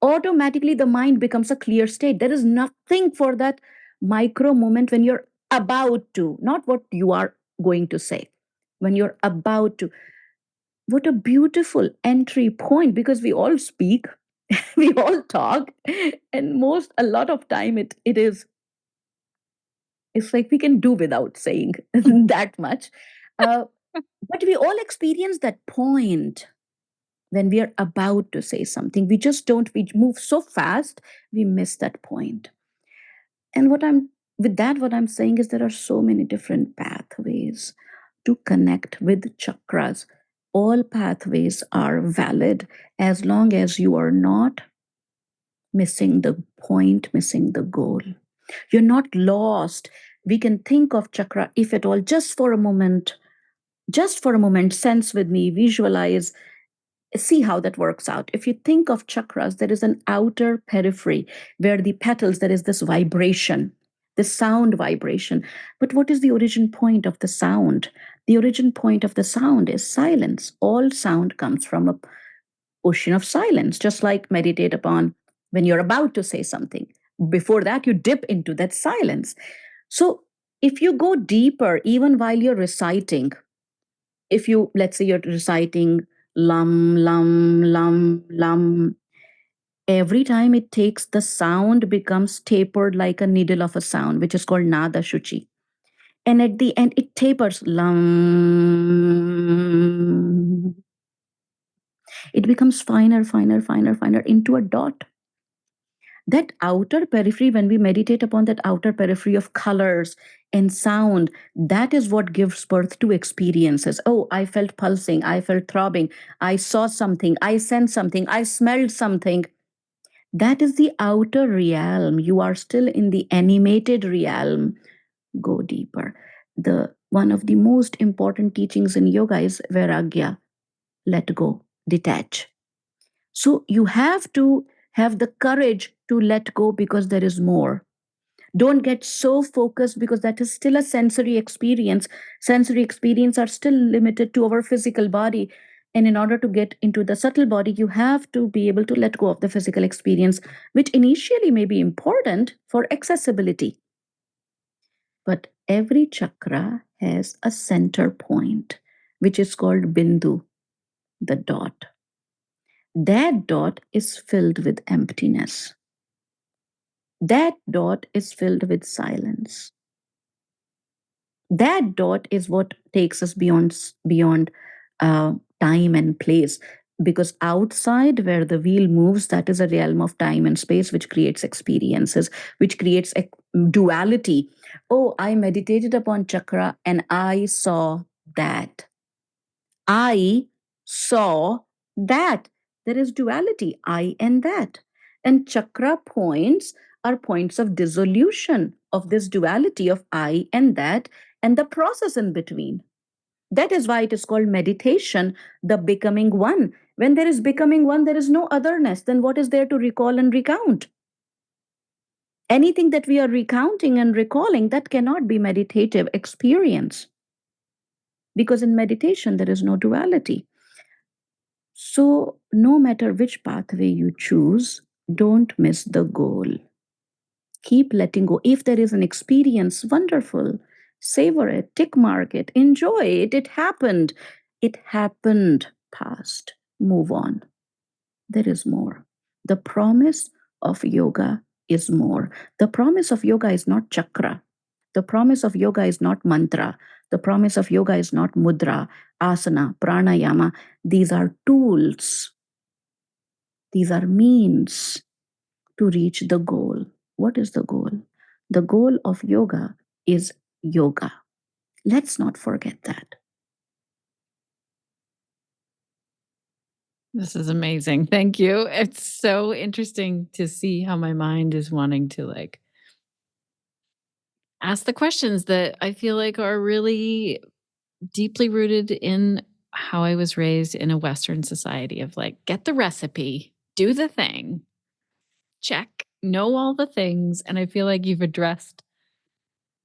Automatically the mind becomes a clear state. There is nothing for that micro moment when you're about to, not what you are going to say, when you're about to. What a beautiful entry point, because we all speak, we all talk, and a lot of time it's like we can do without saying that much. But we all experience that point when we are about to say something. We just don't, we move so fast, we miss that point. And what I'm saying is there are so many different pathways to connect with chakras. All pathways are valid as long as you are not missing the point, missing the goal. You're not lost. We can think of chakra, if at all, just for a moment, sense with me, visualize, see how that works out. If you think of chakras, there is an outer periphery where the petals, there is this vibration, the sound vibration. But what is the origin point of the sound? The origin point of the sound is silence. All sound comes from a ocean of silence, just like meditate upon when you're about to say something. Before that, you dip into that silence. So if you go deeper, even while you're reciting, if you, let's say you're reciting lam, lam, lam, lam, every time it takes, the sound becomes tapered like a needle of a sound, which is called nada shuchi. And at the end, it tapers lam. It becomes finer, finer, finer, finer into a dot. That outer periphery, when we meditate upon that outer periphery of colors and sound, that is what gives birth to experiences. Oh, I felt pulsing, I felt throbbing, I saw something, I sensed something, I smelled something. That is the outer realm. You are still in the animated realm. Go deeper. The one of the most important teachings in yoga is vairagya, let go, detach. So you have to have the courage to let go because there is more. Don't get so focused because that is still a sensory experience. Sensory experience are still limited to our physical body. And in order to get into the subtle body, you have to be able to let go of the physical experience, which initially may be important for accessibility. But every chakra has a center point, which is called Bindu, the dot. That dot is filled with emptiness. That dot is filled with silence. That dot is what takes us beyond time and place. Because outside, where the wheel moves, that is a realm of time and space, which creates experiences, which creates a duality. Oh, I meditated upon chakra and I saw that. I saw that. There is duality, I and that. And chakra points are points of dissolution of this duality of I and that and the process in between. That is why it is called meditation, the becoming one. When there is becoming one, there is no otherness. Then what is there to recall and recount? Anything that we are recounting and recalling, that cannot be meditative experience. Because in meditation, there is no duality. So, no matter which pathway you choose, don't miss the goal. Keep letting go. If there is an experience, wonderful. Savor it, tick mark it, enjoy it. It happened. It happened. Past. Move on. There is more. The promise of yoga is more. The promise of yoga is not chakra. The promise of yoga is not mantra. The promise of yoga is not mudra, asana, pranayama. These are tools. These are means to reach the goal. What is the goal? The goal of yoga is yoga. Let's not forget that. This is amazing. Thank you. It's so interesting to see how my mind is wanting to like ask the questions that I feel like are really deeply rooted in how I was raised in a Western society of like, get the recipe, do the thing, check, know all the things. And I feel like you've addressed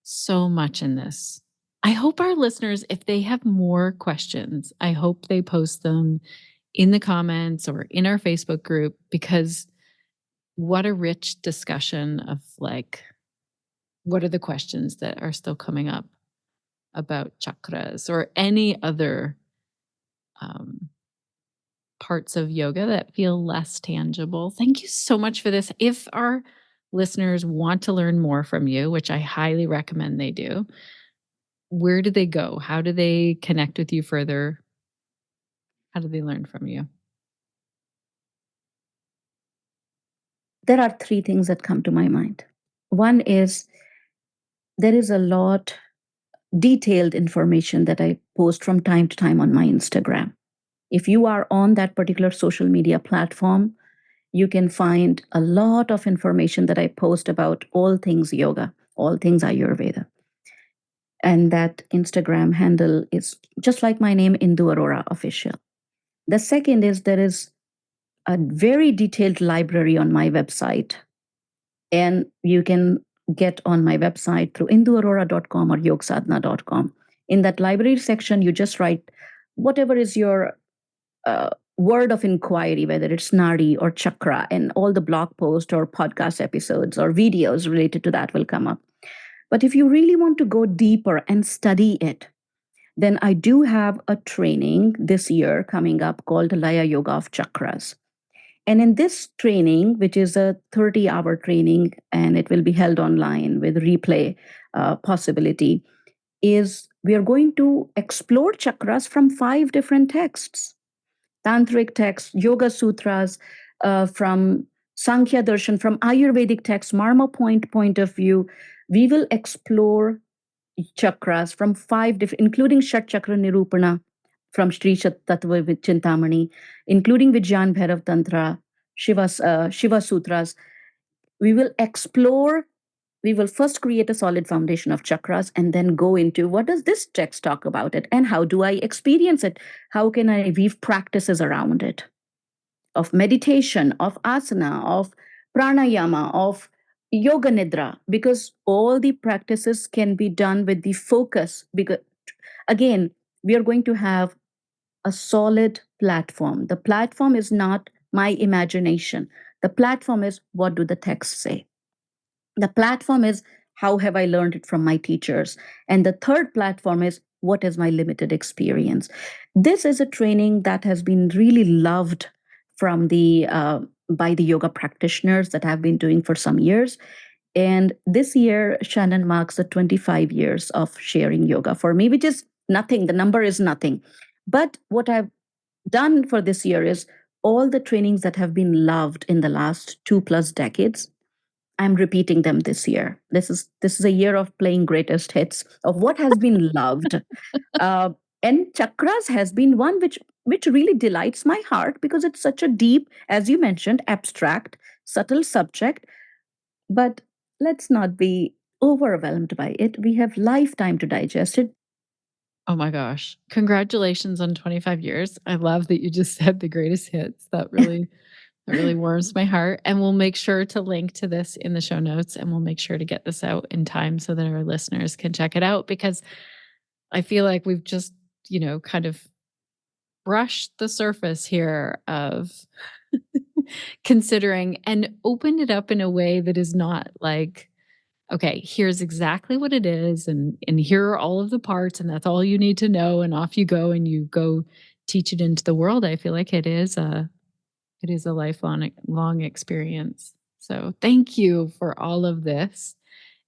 so much in this. I hope our listeners, if they have more questions, I hope they post them in the comments or in our Facebook group, because what a rich discussion of like, what are the questions that are still coming up about chakras or any other parts of yoga that feel less tangible. Thank you so much for this. If our listeners want to learn more from you, which I highly recommend they do, where do they go? How do they connect with you further? How do they learn from you? There are three things that come to my mind. One is there is a lot detailed information that I post from time to time on my Instagram. If you are on that particular social media platform, you can find a lot of information that I post about all things yoga, all things Ayurveda. And that Instagram handle is just like my name, Indu Arora Official. The second is there is a very detailed library on my website. And you can get on my website through induarora.com or yogsadhna.com. In that library section, you just write whatever is your word of inquiry, whether it's nadi or chakra, and all the blog posts or podcast episodes or videos related to that will come up. But if you really want to go deeper and study it, then I do have a training this year coming up called Laya Yoga of Chakras. And in this training, which is a 30-hour training, and it will be held online with replay possibility, is we are going to explore chakras from 5 different texts. Tantric texts, Yoga Sutras, from Sankhya Darshan, from Ayurvedic texts, Marma point of view. We will explore chakras from 5 different, including Shat Chakra Nirupana from Sri Tattva Chintamani, including Vijnan Bhairav Tantra, Shiva Sutras. We will explore, we will first create a solid foundation of chakras and then go into what does this text talk about it and how do I experience it? How can I weave practices around it of meditation, of asana, of pranayama, of yoga nidra, because all the practices can be done with the focus. Because again, we are going to have a solid platform. The platform is not my imagination. The platform is what do the texts say? The platform is how have I learned it from my teachers? And the third platform is what is my limited experience? This is a training that has been really loved from the by the yoga practitioners that I've been doing for some years. And this year, Shannon marks the 25 years of sharing yoga for me, which is nothing. The number is nothing. But what I've done for this year is all the trainings that have been loved in the last 2+ decades. I'm repeating them this year. This is a year of playing greatest hits of what has been loved. Uh, and chakras has been one which really delights my heart because it's such a deep, as you mentioned, abstract, subtle subject. But let's not be overwhelmed by it. We have lifetime to digest it. Oh my gosh. Congratulations on 25 years. I love that you just said the greatest hits. That really warms my heart. And we'll make sure to link to this in the show notes, and we'll make sure to get this out in time so that our listeners can check it out, because I feel like we've just, kind of brushed the surface here of considering and opened it up in a way that is not like, okay, here's exactly what it is, and here are all of the parts, and that's all you need to know, and off you go, and you go teach it into the world. I feel like it is a lifelong long experience. So thank you for all of this,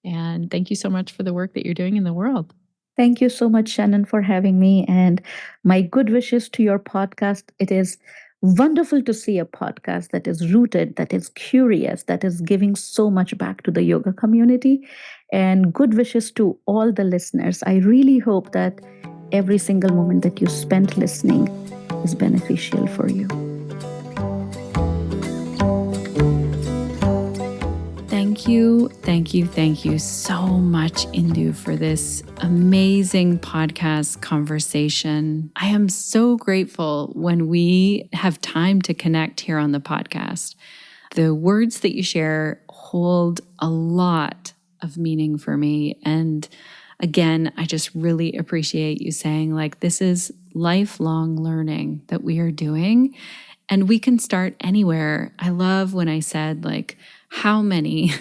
and thank you so much for the work that you're doing in the world. Thank you so much, Shannon, for having me. And my good wishes to your podcast. It is wonderful to see a podcast that is rooted, that is curious, that is giving so much back to the yoga community. And good wishes to all the listeners. I really hope that every single moment that you spent listening is beneficial for you. Thank you so much, Indu, for this amazing podcast conversation. I am so grateful when we have time to connect here on the podcast. The words that you share hold a lot of meaning for me. And again, I just really appreciate you saying, like, this is lifelong learning that we are doing, and we can start anywhere. I love when I said, like, how many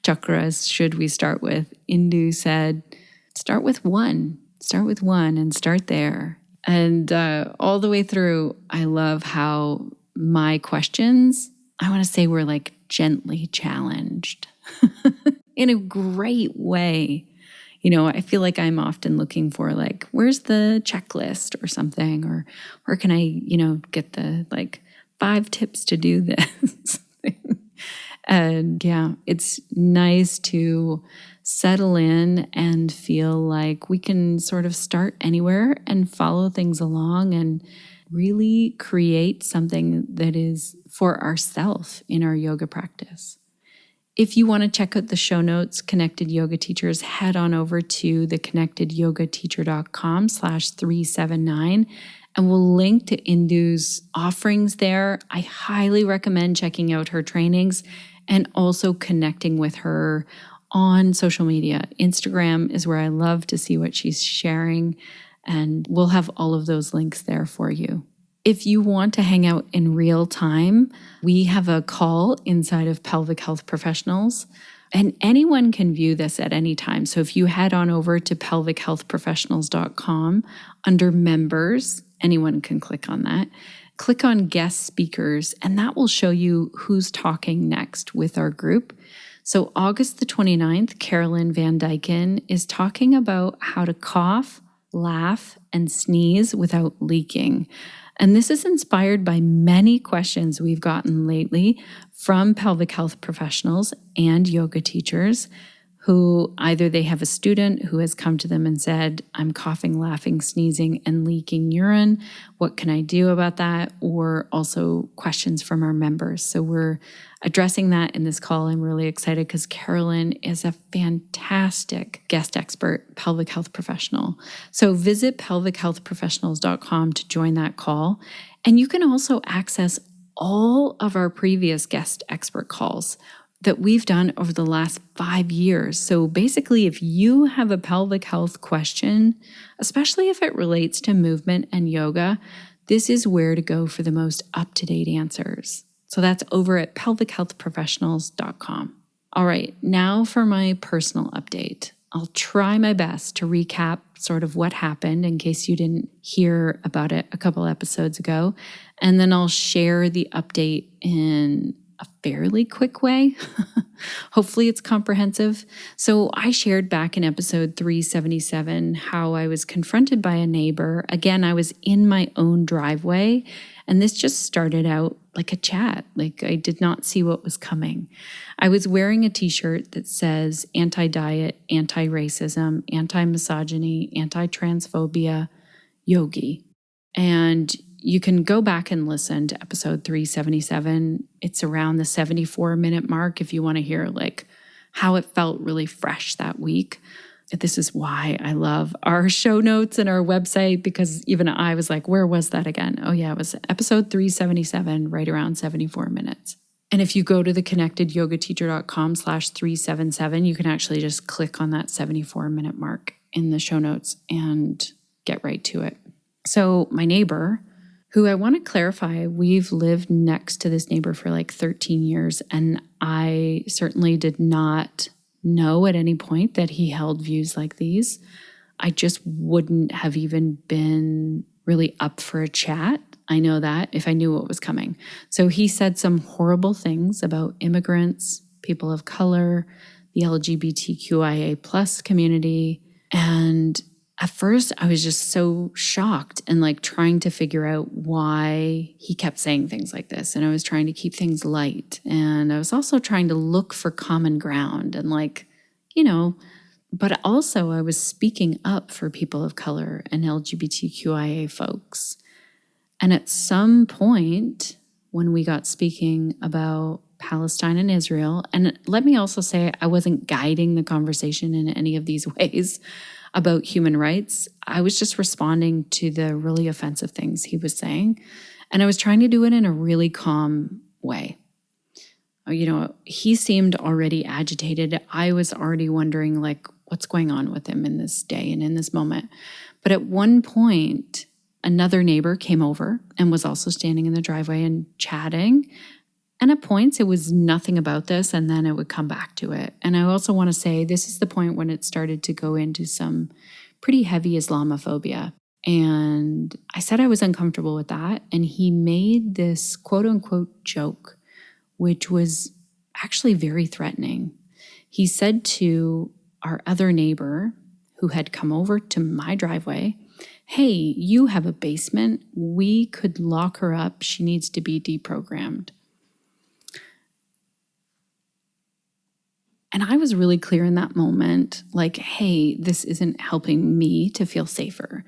chakras should we start with? Indu said, start with one and start there. And all the way through, I love how my questions, I want to say, were like gently challenged in a great way. I feel like I'm often looking for, like, where's the checklist or something, or where can I, get the, like, 5 tips to do this. And yeah, it's nice to settle in and feel like we can sort of start anywhere and follow things along and really create something that is for ourselves in our yoga practice. If you want to check out the show notes, Connected Yoga Teachers, head on over to theconnectedyogateacher.com/379, and we'll link to Indu's offerings there. I highly recommend checking out her trainings and also connecting with her on social media. Instagram is where I love to see what she's sharing, and we'll have all of those links there for you. If you want to hang out in real time, we have a call inside of Pelvic Health Professionals, and anyone can view this at any time. So if you head on over to pelvichealthprofessionals.com under members, anyone can click on that. Click on guest speakers, and that will show you who's talking next with our group. So August the 29th, Carolyn Van Dyken is talking about how to cough, laugh, and sneeze without leaking. And this is inspired by many questions we've gotten lately from pelvic health professionals and yoga teachers who either they have a student who has come to them and said, I'm coughing, laughing, sneezing, and leaking urine. What can I do about that? Or also questions from our members. So we're addressing that in this call. I'm really excited because Carolyn is a fantastic guest expert, pelvic health professional. So visit pelvichealthprofessionals.com to join that call. And you can also access all of our previous guest expert calls that we've done over the last 5 years. So basically, if you have a pelvic health question, especially if it relates to movement and yoga, this is where to go for the most up-to-date answers. So that's over at pelvichealthprofessionals.com. All right, now for my personal update. I'll try my best to recap sort of what happened in case you didn't hear about it a couple episodes ago. And then I'll share the update in a fairly quick way. Hopefully it's comprehensive. So I shared back in episode 377 how I was confronted by a neighbor. Again, I was in my own driveway, and this just started out like a chat. Like I did not see what was coming. I was wearing a t-shirt that says anti-diet, anti-racism, anti-misogyny, anti-transphobia, yogi. And you can go back and listen to episode 377. It's around the 74-minute mark if you want to hear like how it felt really fresh that week. This is why I love our show notes and our website, because even I was like, where was that again? Oh yeah, it was episode 377, right around 74 minutes. And if you go to the connectedyogateacher.com/377, you can actually just click on that 74-minute mark in the show notes and get right to it. So my neighbor, who I want to clarify, we've lived next to this neighbor for like 13 years, and I certainly did not know at any point that he held views like these. I just wouldn't have even been really up for a chat. I know that if I knew what was coming. So he said some horrible things about immigrants, people of color, the LGBTQIA plus community. And at first I was just so shocked and like trying to figure out why he kept saying things like this. And I was trying to keep things light. And I was also trying to look for common ground and but also I was speaking up for people of color and LGBTQIA folks. And at some point when we got speaking about Palestine and Israel, and let me also say, I wasn't guiding the conversation in any of these ways about human rights. I was just responding to the really offensive things he was saying. And I was trying to do it in a really calm way. He seemed already agitated. I was already wondering, like, what's going on with him in this day and in this moment. But at one point, another neighbor came over and was also standing in the driveway and chatting. And at points, it was nothing about this, and then it would come back to it. And I also want to say this is the point when it started to go into some pretty heavy Islamophobia. And I said I was uncomfortable with that. And he made this quote unquote joke, which was actually very threatening. He said to our other neighbor who had come over to my driveway, "Hey, you have a basement. We could lock her up. She needs to be deprogrammed." And I was really clear in that moment, like, hey, this isn't helping me to feel safer.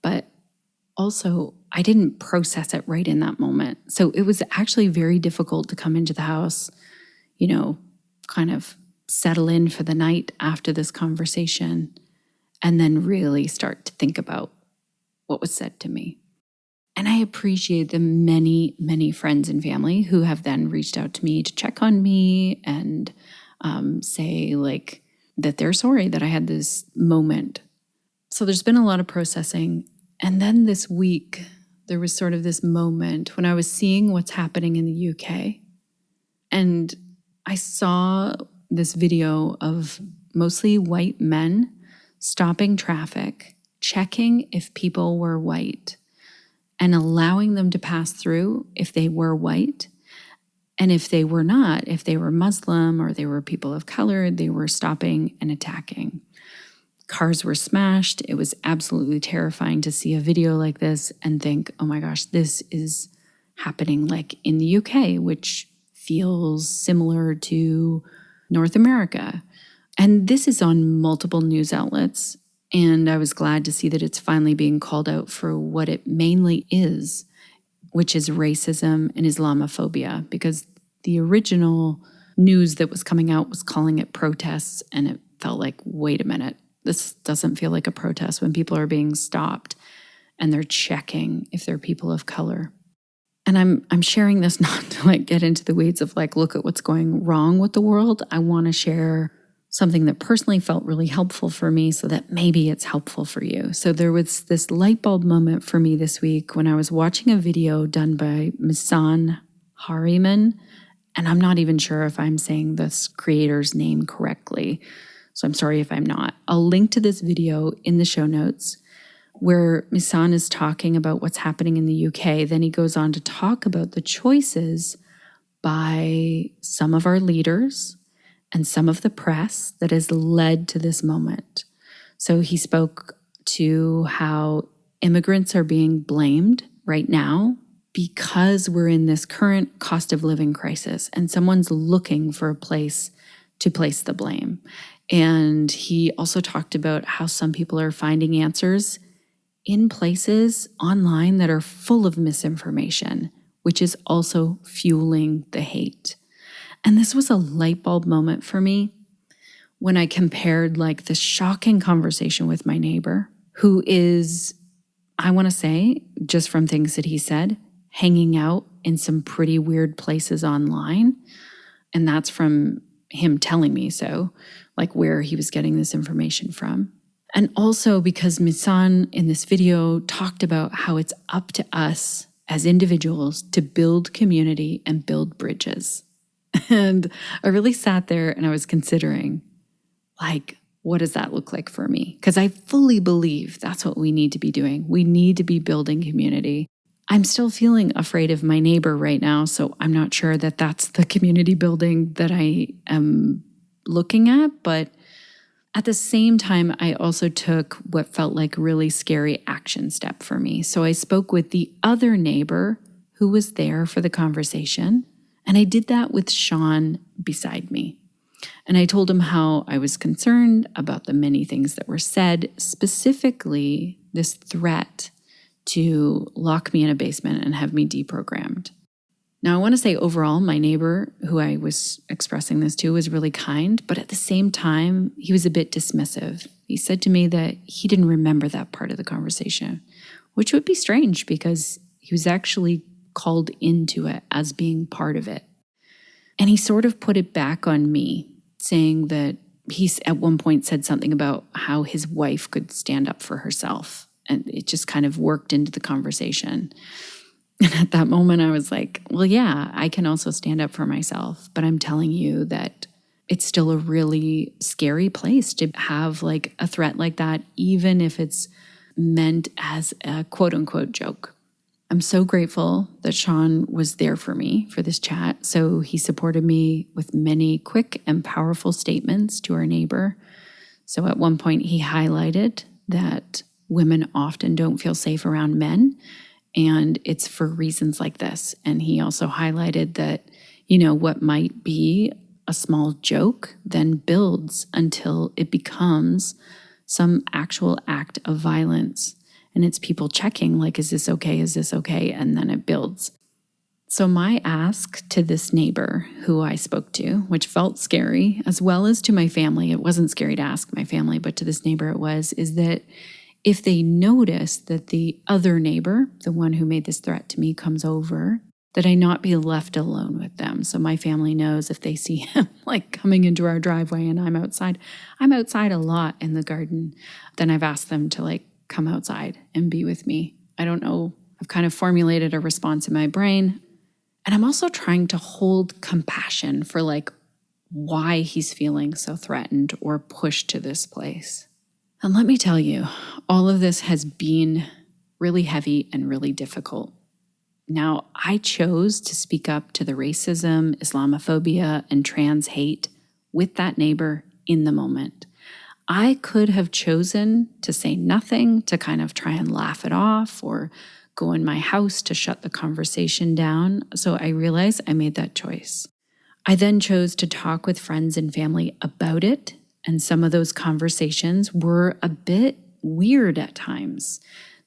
But also, I didn't process it right in that moment. So it was actually very difficult to come into the house, kind of settle in for the night after this conversation, and then really start to think about what was said to me. And I appreciate the many, many friends and family who have then reached out to me to check on me and say like that they're sorry that I had this moment. So there's been a lot of processing. And then this week, there was sort of this moment when I was seeing what's happening in the UK. And I saw this video of mostly white men stopping traffic, checking if people were white, and allowing them to pass through if they were white. And if they were not, if they were Muslim or they were people of color, they were stopping and attacking. Cars were smashed. It was absolutely terrifying to see a video like this and think, oh my gosh, this is happening like in the UK, which feels similar to North America. And this is on multiple news outlets. And I was glad to see that it's finally being called out for what it mainly is, which is racism and Islamophobia, because the original news that was coming out was calling it protests, and it felt like, wait a minute, this doesn't feel like a protest when people are being stopped and they're checking if they're people of color. And I'm sharing this not to like get into the weeds of like, look at what's going wrong with the world. I want to share something that personally felt really helpful for me so that maybe it's helpful for you. So there was this light bulb moment for me this week when I was watching a video done by Misan Hariman, and I'm not even sure if I'm saying this creator's name correctly, so I'm sorry if I'm not. I'll link to this video in the show notes where Misan is talking about what's happening in the UK. Then he goes on to talk about the choices by some of our leaders and some of the press that has led to this moment. So he spoke to how immigrants are being blamed right now because we're in this current cost of living crisis and someone's looking for a place to place the blame. And he also talked about how some people are finding answers in places online that are full of misinformation, which is also fueling the hate. And this was a light bulb moment for me when I compared like this shocking conversation with my neighbor, who is, I want to say, just from things that he said, hanging out in some pretty weird places online. And that's from him telling me so, like where he was getting this information from. And also because Misan in this video talked about how it's up to us as individuals to build community and build bridges. And I really sat there and I was considering, like, what does that look like for me? Because I fully believe that's what we need to be doing. We need to be building community. I'm still feeling afraid of my neighbor right now, so I'm not sure that that's the community building that I am looking at. But at the same time, I also took what felt like a really scary action step for me. So I spoke with the other neighbor who was there for the conversation, and I did that with Sean beside me. And I told him how I was concerned about the many things that were said, specifically this threat to lock me in a basement and have me deprogrammed. Now, I want to say overall, my neighbor who I was expressing this to was really kind, but at the same time, he was a bit dismissive. He said to me that he didn't remember that part of the conversation, which would be strange because he was actually called into it as being part of it. And he sort of put it back on me, saying that he at one point said something about how his wife could stand up for herself. And it just kind of worked into the conversation. And at that moment, I was like, well, yeah, I can also stand up for myself. But I'm telling you that it's still a really scary place to have like a threat like that, even if it's meant as a quote unquote joke. I'm so grateful that Sean was there for me for this chat. So he supported me with many quick and powerful statements to our neighbor. So at one point, he highlighted that women often don't feel safe around men, and it's for reasons like this. And he also highlighted that, what might be a small joke then builds until it becomes some actual act of violence. And it's people checking, like, is this okay? Is this okay? And then it builds. So my ask to this neighbor who I spoke to, which felt scary, as well as to my family, it wasn't scary to ask my family, but to this neighbor it was, is that if they notice that the other neighbor, the one who made this threat to me, comes over, that I not be left alone with them. So my family knows if they see him like coming into our driveway and I'm outside a lot in the garden, then I've asked them to like come outside and be with me. I don't know. I've kind of formulated a response in my brain. And I'm also trying to hold compassion for like why he's feeling so threatened or pushed to this place. And let me tell you, all of this has been really heavy and really difficult. Now, I chose to speak up to the racism, Islamophobia, and trans hate with that neighbor in the moment. I could have chosen to say nothing, to kind of try and laugh it off, or go in my house to shut the conversation down. So I realized I made that choice. I then chose to talk with friends and family about it, and some of those conversations were a bit weird at times.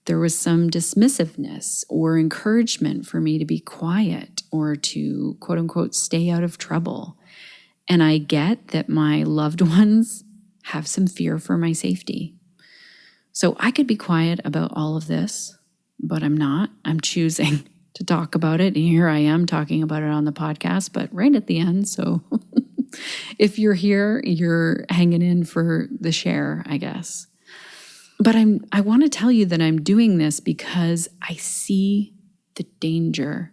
There was some dismissiveness or encouragement for me to be quiet or to, quote unquote, stay out of trouble. And I get that my loved ones have some fear for my safety. So I could be quiet about all of this, but I'm not. I'm choosing to talk about it. And here I am talking about it on the podcast, but right at the end. So if you're here, you're hanging in for the share, I guess. But I want to tell you that I'm doing this because I see the danger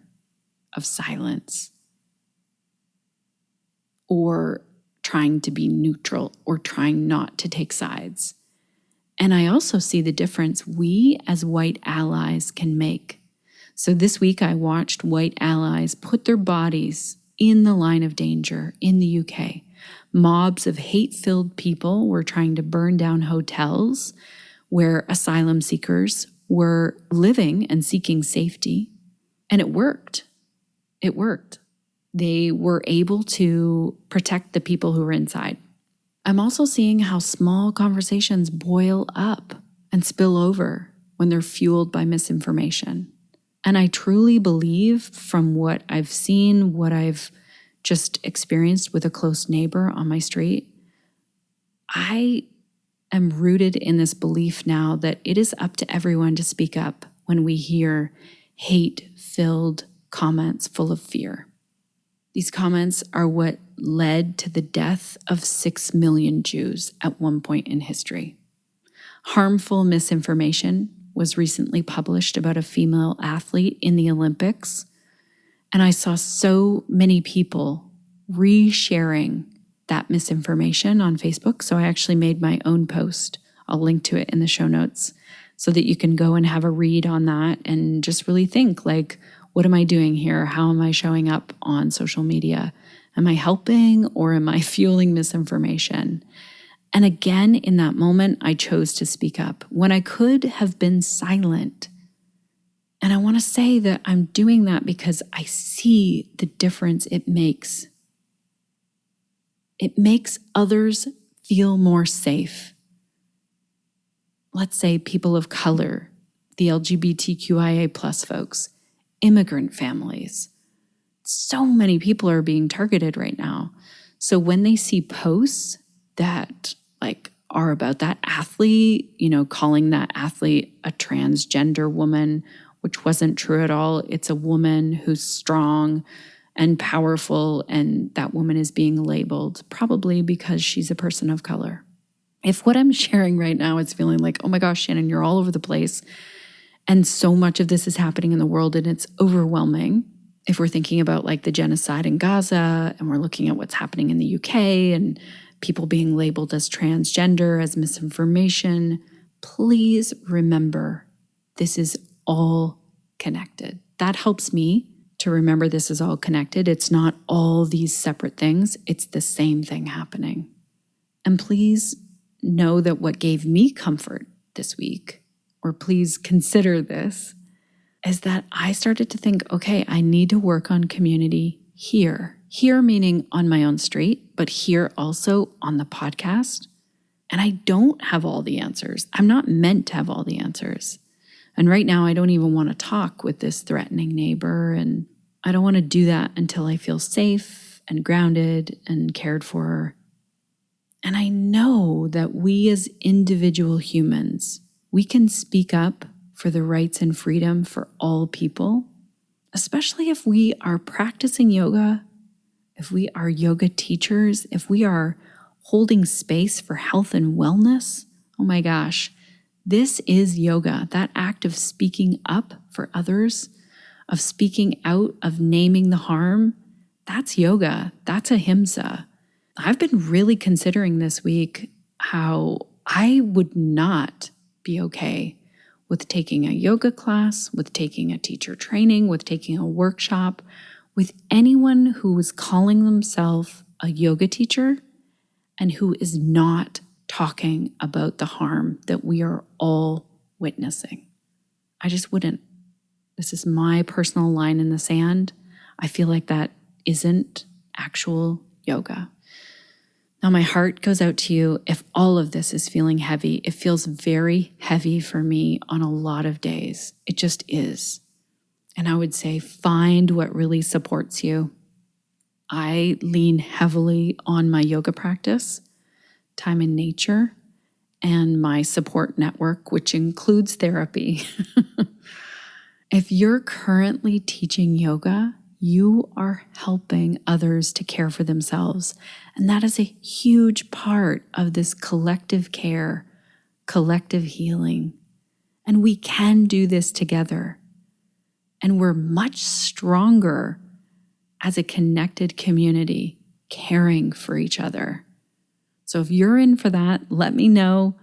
of silence or trying to be neutral or trying not to take sides. And I also see the difference we as white allies can make. So this week I watched white allies put their bodies in the line of danger in the UK. Mobs of hate-filled people were trying to burn down hotels where asylum seekers were living and seeking safety. And it worked. It worked. They were able to protect the people who were inside. I'm also seeing how small conversations boil up and spill over when they're fueled by misinformation. And I truly believe from what I've seen, what I've just experienced with a close neighbor on my street, I am rooted in this belief now that it is up to everyone to speak up when we hear hate-filled comments full of fear. These comments are what led to the death of 6 million Jews at one point in history. Harmful misinformation was recently published about a female athlete in the Olympics, and I saw so many people resharing that misinformation on Facebook, so I actually made my own post. I'll link to it in the show notes so that you can go and have a read on that and just really think, like, what am I doing here? How am I showing up on social media? Am I helping or am I fueling misinformation? And again, in that moment, I chose to speak up when I could have been silent. And I want to say that I'm doing that because I see the difference it makes. It makes others feel more safe. Let's say people of color, the LGBTQIA plus folks, immigrant families. So many people are being targeted right now. So when they see posts that are about that athlete, calling that athlete a transgender woman, which wasn't true at all. It's a woman who's strong and powerful, and that woman is being labeled probably because she's a person of color. If what I'm sharing right now is feeling like, oh my gosh, Shannon, you're all over the place, and so much of this is happening in the world and it's overwhelming. If we're thinking about the genocide in Gaza and we're looking at what's happening in the UK and people being labeled as transgender, as misinformation, please remember this is all connected. That helps me to remember this is all connected. It's not all these separate things. It's the same thing happening. And please know that what gave me comfort this week, or please consider this, is that I started to think, okay, I need to work on community here. Here meaning on my own street, but here also on the podcast. And I don't have all the answers. I'm not meant to have all the answers. And right now, I don't even want to talk with this threatening neighbor. And I don't want to do that until I feel safe and grounded and cared for. And I know that we as individual humans, we can speak up for the rights and freedom for all people, especially if we are practicing yoga, if we are yoga teachers, if we are holding space for health and wellness. Oh my gosh, this is yoga, that act of speaking up for others, of speaking out, of naming the harm. That's yoga. That's ahimsa. I've been really considering this week how I would not be okay with taking a yoga class, with taking a teacher training, with taking a workshop, with anyone who is calling themselves a yoga teacher and who is not talking about the harm that we are all witnessing. I just wouldn't. This is my personal line in the sand. I feel like that isn't actual yoga. Now, my heart goes out to you if all of this is feeling heavy. It feels very heavy for me on a lot of days. It just is. And I would say find what really supports you. I lean heavily on my yoga practice, time in nature, and my support network, which includes therapy. If you're currently teaching yoga, you are helping others to care for themselves. And that is a huge part of this collective care, collective healing. And we can do this together. And we're much stronger as a connected community, caring for each other. So if you're in for that, let me know.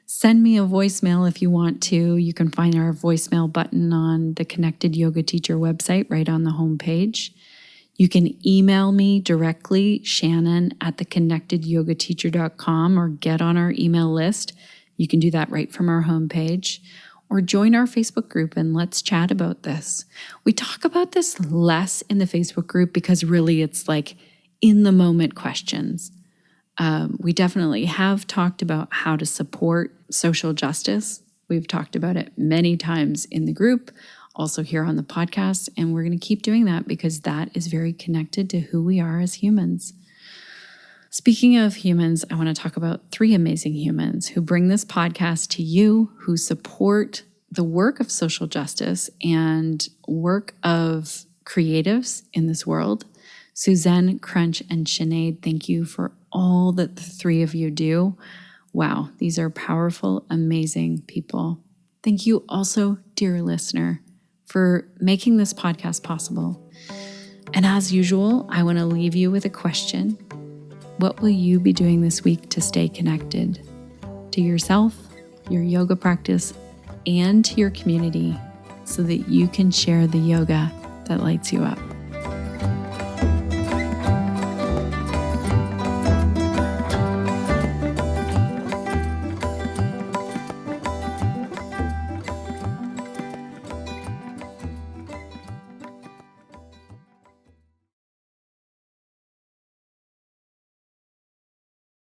Send me a voicemail if you want to. You can find our voicemail button on the Connected Yoga Teacher website right on the homepage. You can email me directly, Shannon@theconnectedyogateacher.com, or get on our email list. You can do that right from our homepage. Or join our Facebook group and let's chat about this. We talk about this less in the Facebook group because really it's in the moment questions. We definitely have talked about how to support social justice. We've talked about it many times in the group, also here on the podcast, and we're going to keep doing that because that is very connected to who we are as humans. Speaking of humans, I want to talk about 3 amazing humans who bring this podcast to you, who support the work of social justice and work of creatives in this world. Suzanne, Crunch, and Sinead, thank you for all that the 3 of you do. Wow, these are powerful, amazing people. Thank you also, dear listener, for making this podcast possible. And as usual, I want to leave you with a question. What will you be doing this week to stay connected to yourself, your yoga practice, and to your community so that you can share the yoga that lights you up?